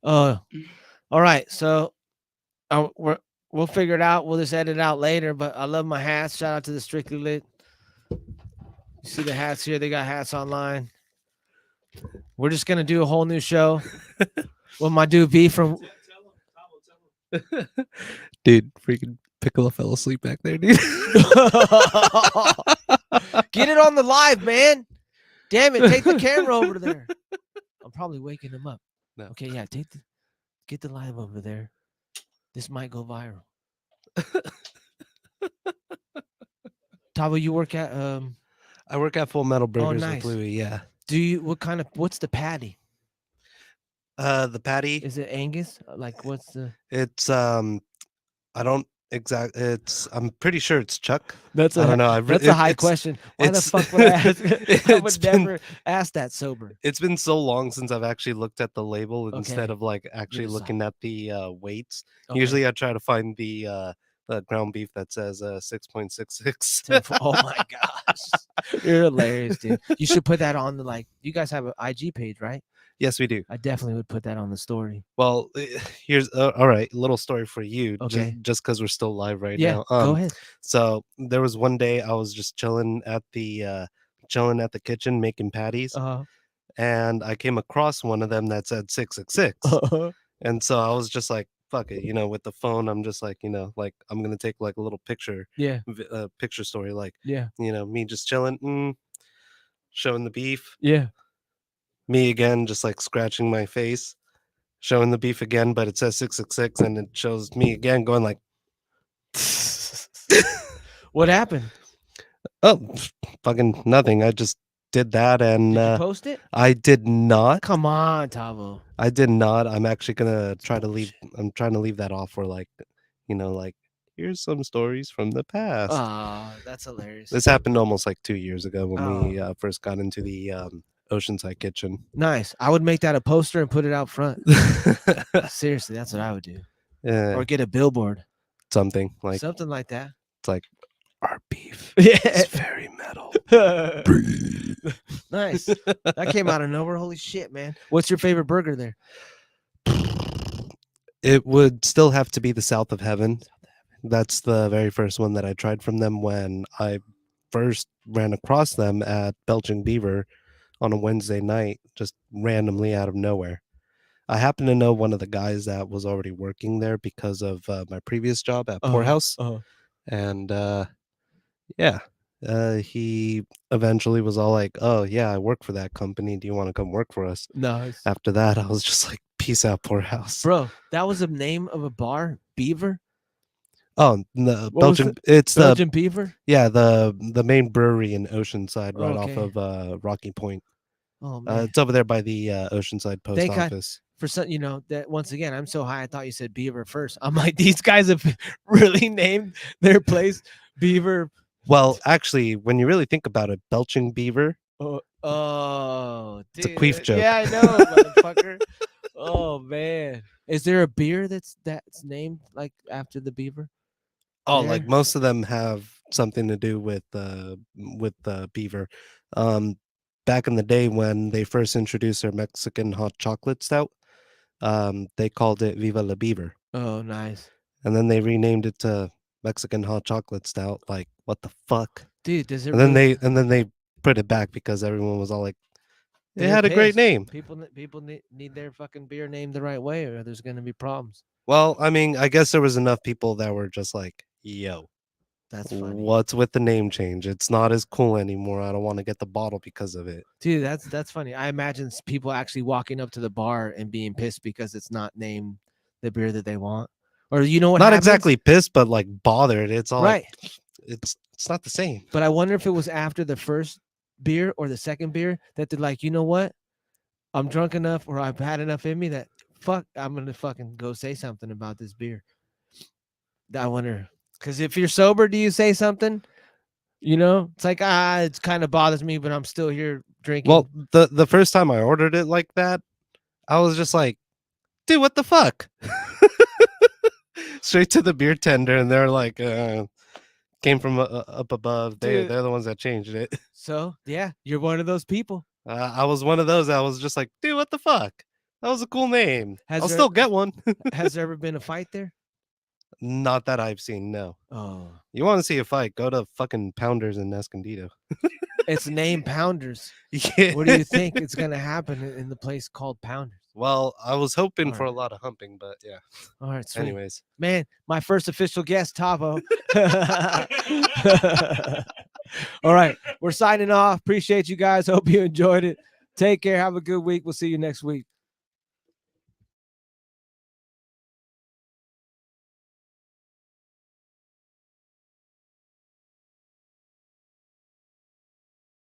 All right. So we'll figure it out. We'll just edit it out later. But I love my hats. Shout out to the Strictly Lit. You see the hats here? They got hats online. We're just gonna do a whole new show with my dude V from. Dude, freaking Piccolo fell asleep back there, dude. Get it on the live, man. Damn it, take the camera over there. I'm probably waking him up. No. Okay, yeah, get the live over there. This might go viral. Tavo, you work at I work at Full Metal Burgers nice. with Louis, yeah. what's the patty? The patty, Is it Angus? Like what's the it's I don't I'm pretty sure it's Chuck. That's I don't know. That's a high question. Why the it's- fuck would I ask? I it's would been- never ask that sober. It's been so long since I've actually looked at the label instead Okay. of like actually us a- looking at the weights. Okay. Usually I try to find the ground beef that says 6.66. 10 oh my gosh. You're hilarious, dude. You should put that on the you guys have an IG page, right? Yes, we do. I definitely would put that on the story. Well, here's all right. Little story for you. Okay. Just because we're still live right Yeah, now. go ahead. So there was one day I was just chilling at the kitchen making patties, and I came across one of them that said 666, and so I was just like, "Fuck it," with the phone. I'm just like, like I'm gonna take like a little picture, Yeah, picture story, like yeah. me just chilling. showing the beef. Yeah. Me again, just like scratching my face, showing the beef again, but it says 666, and it shows me again going like, What happened? oh, fucking nothing. I just did that, and Did you post it? I did not. Come on, Tavo. I did not. I'm actually gonna try to leave. I'm trying to leave that off for like, like here's some stories from the past. Oh, that's hilarious. This happened almost like 2 years ago when we Oh. first got into the Oceanside kitchen. Nice. I would make that a poster and put it out front. Seriously, that's what I would do. Yeah, Or get a billboard. something like Something like that. it's like our beef Yeah. is very metal. Nice. That came out of nowhere. Holy shit, man. What's your favorite burger there? It would still have to be the South of Heaven. That's the very first one that I tried from them when I first ran across them at Belching Beaver on a Wednesday night, just randomly out of nowhere. I happen to know one of the guys that was already working there because of my previous job at Poorhouse. And yeah, he eventually was all like, oh, yeah, I work for that company. Do you want to come work for us? Nice. After that, I was just like, peace out, Poorhouse. Bro, that was the name of a bar? Beaver? Oh, the What was Belgian. It's Belgian Beaver? the main brewery in Oceanside, right off Okay. of Rocky Point. Oh, man. It's over there by the Oceanside post Thank God. office. For some, that once again, I'm so high. I thought you said Beaver first. I'm like, these guys have really named their place Beaver. Well, actually, when you really think about it, Belching Beaver. Oh, It's a dude. queef joke. Yeah, I know, motherfucker. Oh man, is there a beer that's named like after the beaver? Oh, There? like most of them have something to do with beaver. Back in the day when they first introduced their Mexican hot chocolate stout, they called it Viva la Beaver, Oh, nice, and then they renamed it to Mexican hot chocolate stout. Like, what the fuck? dude. Does it? And then really, they put it back because everyone was all like, it they're had a great pissed. name. People need their fucking beer named the right way, or there's gonna be problems. Well, I mean, I guess there was enough people that were just like, yo, That's funny, what's with the name change? It's not as cool anymore. I don't want to get the bottle because of it. dude. That's funny. I imagine people actually walking up to the bar and being pissed because it's not named the beer that they want, or what? Not happens? exactly pissed, but like bothered. It's all Right. like, it's not the same. But I wonder if it was after the first beer or the second beer that they're like, you know what? I'm drunk enough or I've had enough in me that fuck, I'm going to fucking go say something about this beer. I wonder. Because if you're sober, do you say something? It's like, it kind of bothers me, but I'm still here drinking. Well, the first time I ordered it like that, I was just like, dude, what the fuck? Straight to the beer tender, and they're like, came from up above. They're the ones that changed it. So, yeah, you're one of those people. I was one of those. I was just like, dude, what the fuck? That was a cool name. I'll still get one. Has there ever been a fight there? Not that I've seen, no. Oh. You want to see a fight? Go to fucking Pounders in Escondido. It's named Pounders. Yeah. What do you think it's going to happen in the place called Pounders? Well, I was hoping All for a right. lot of humping, but yeah. All right, sweet. Anyways. Man, my first official guest, Tavo. All right, we're signing off. Appreciate you guys. Hope you enjoyed it. Take care. Have a good week. We'll see you next week.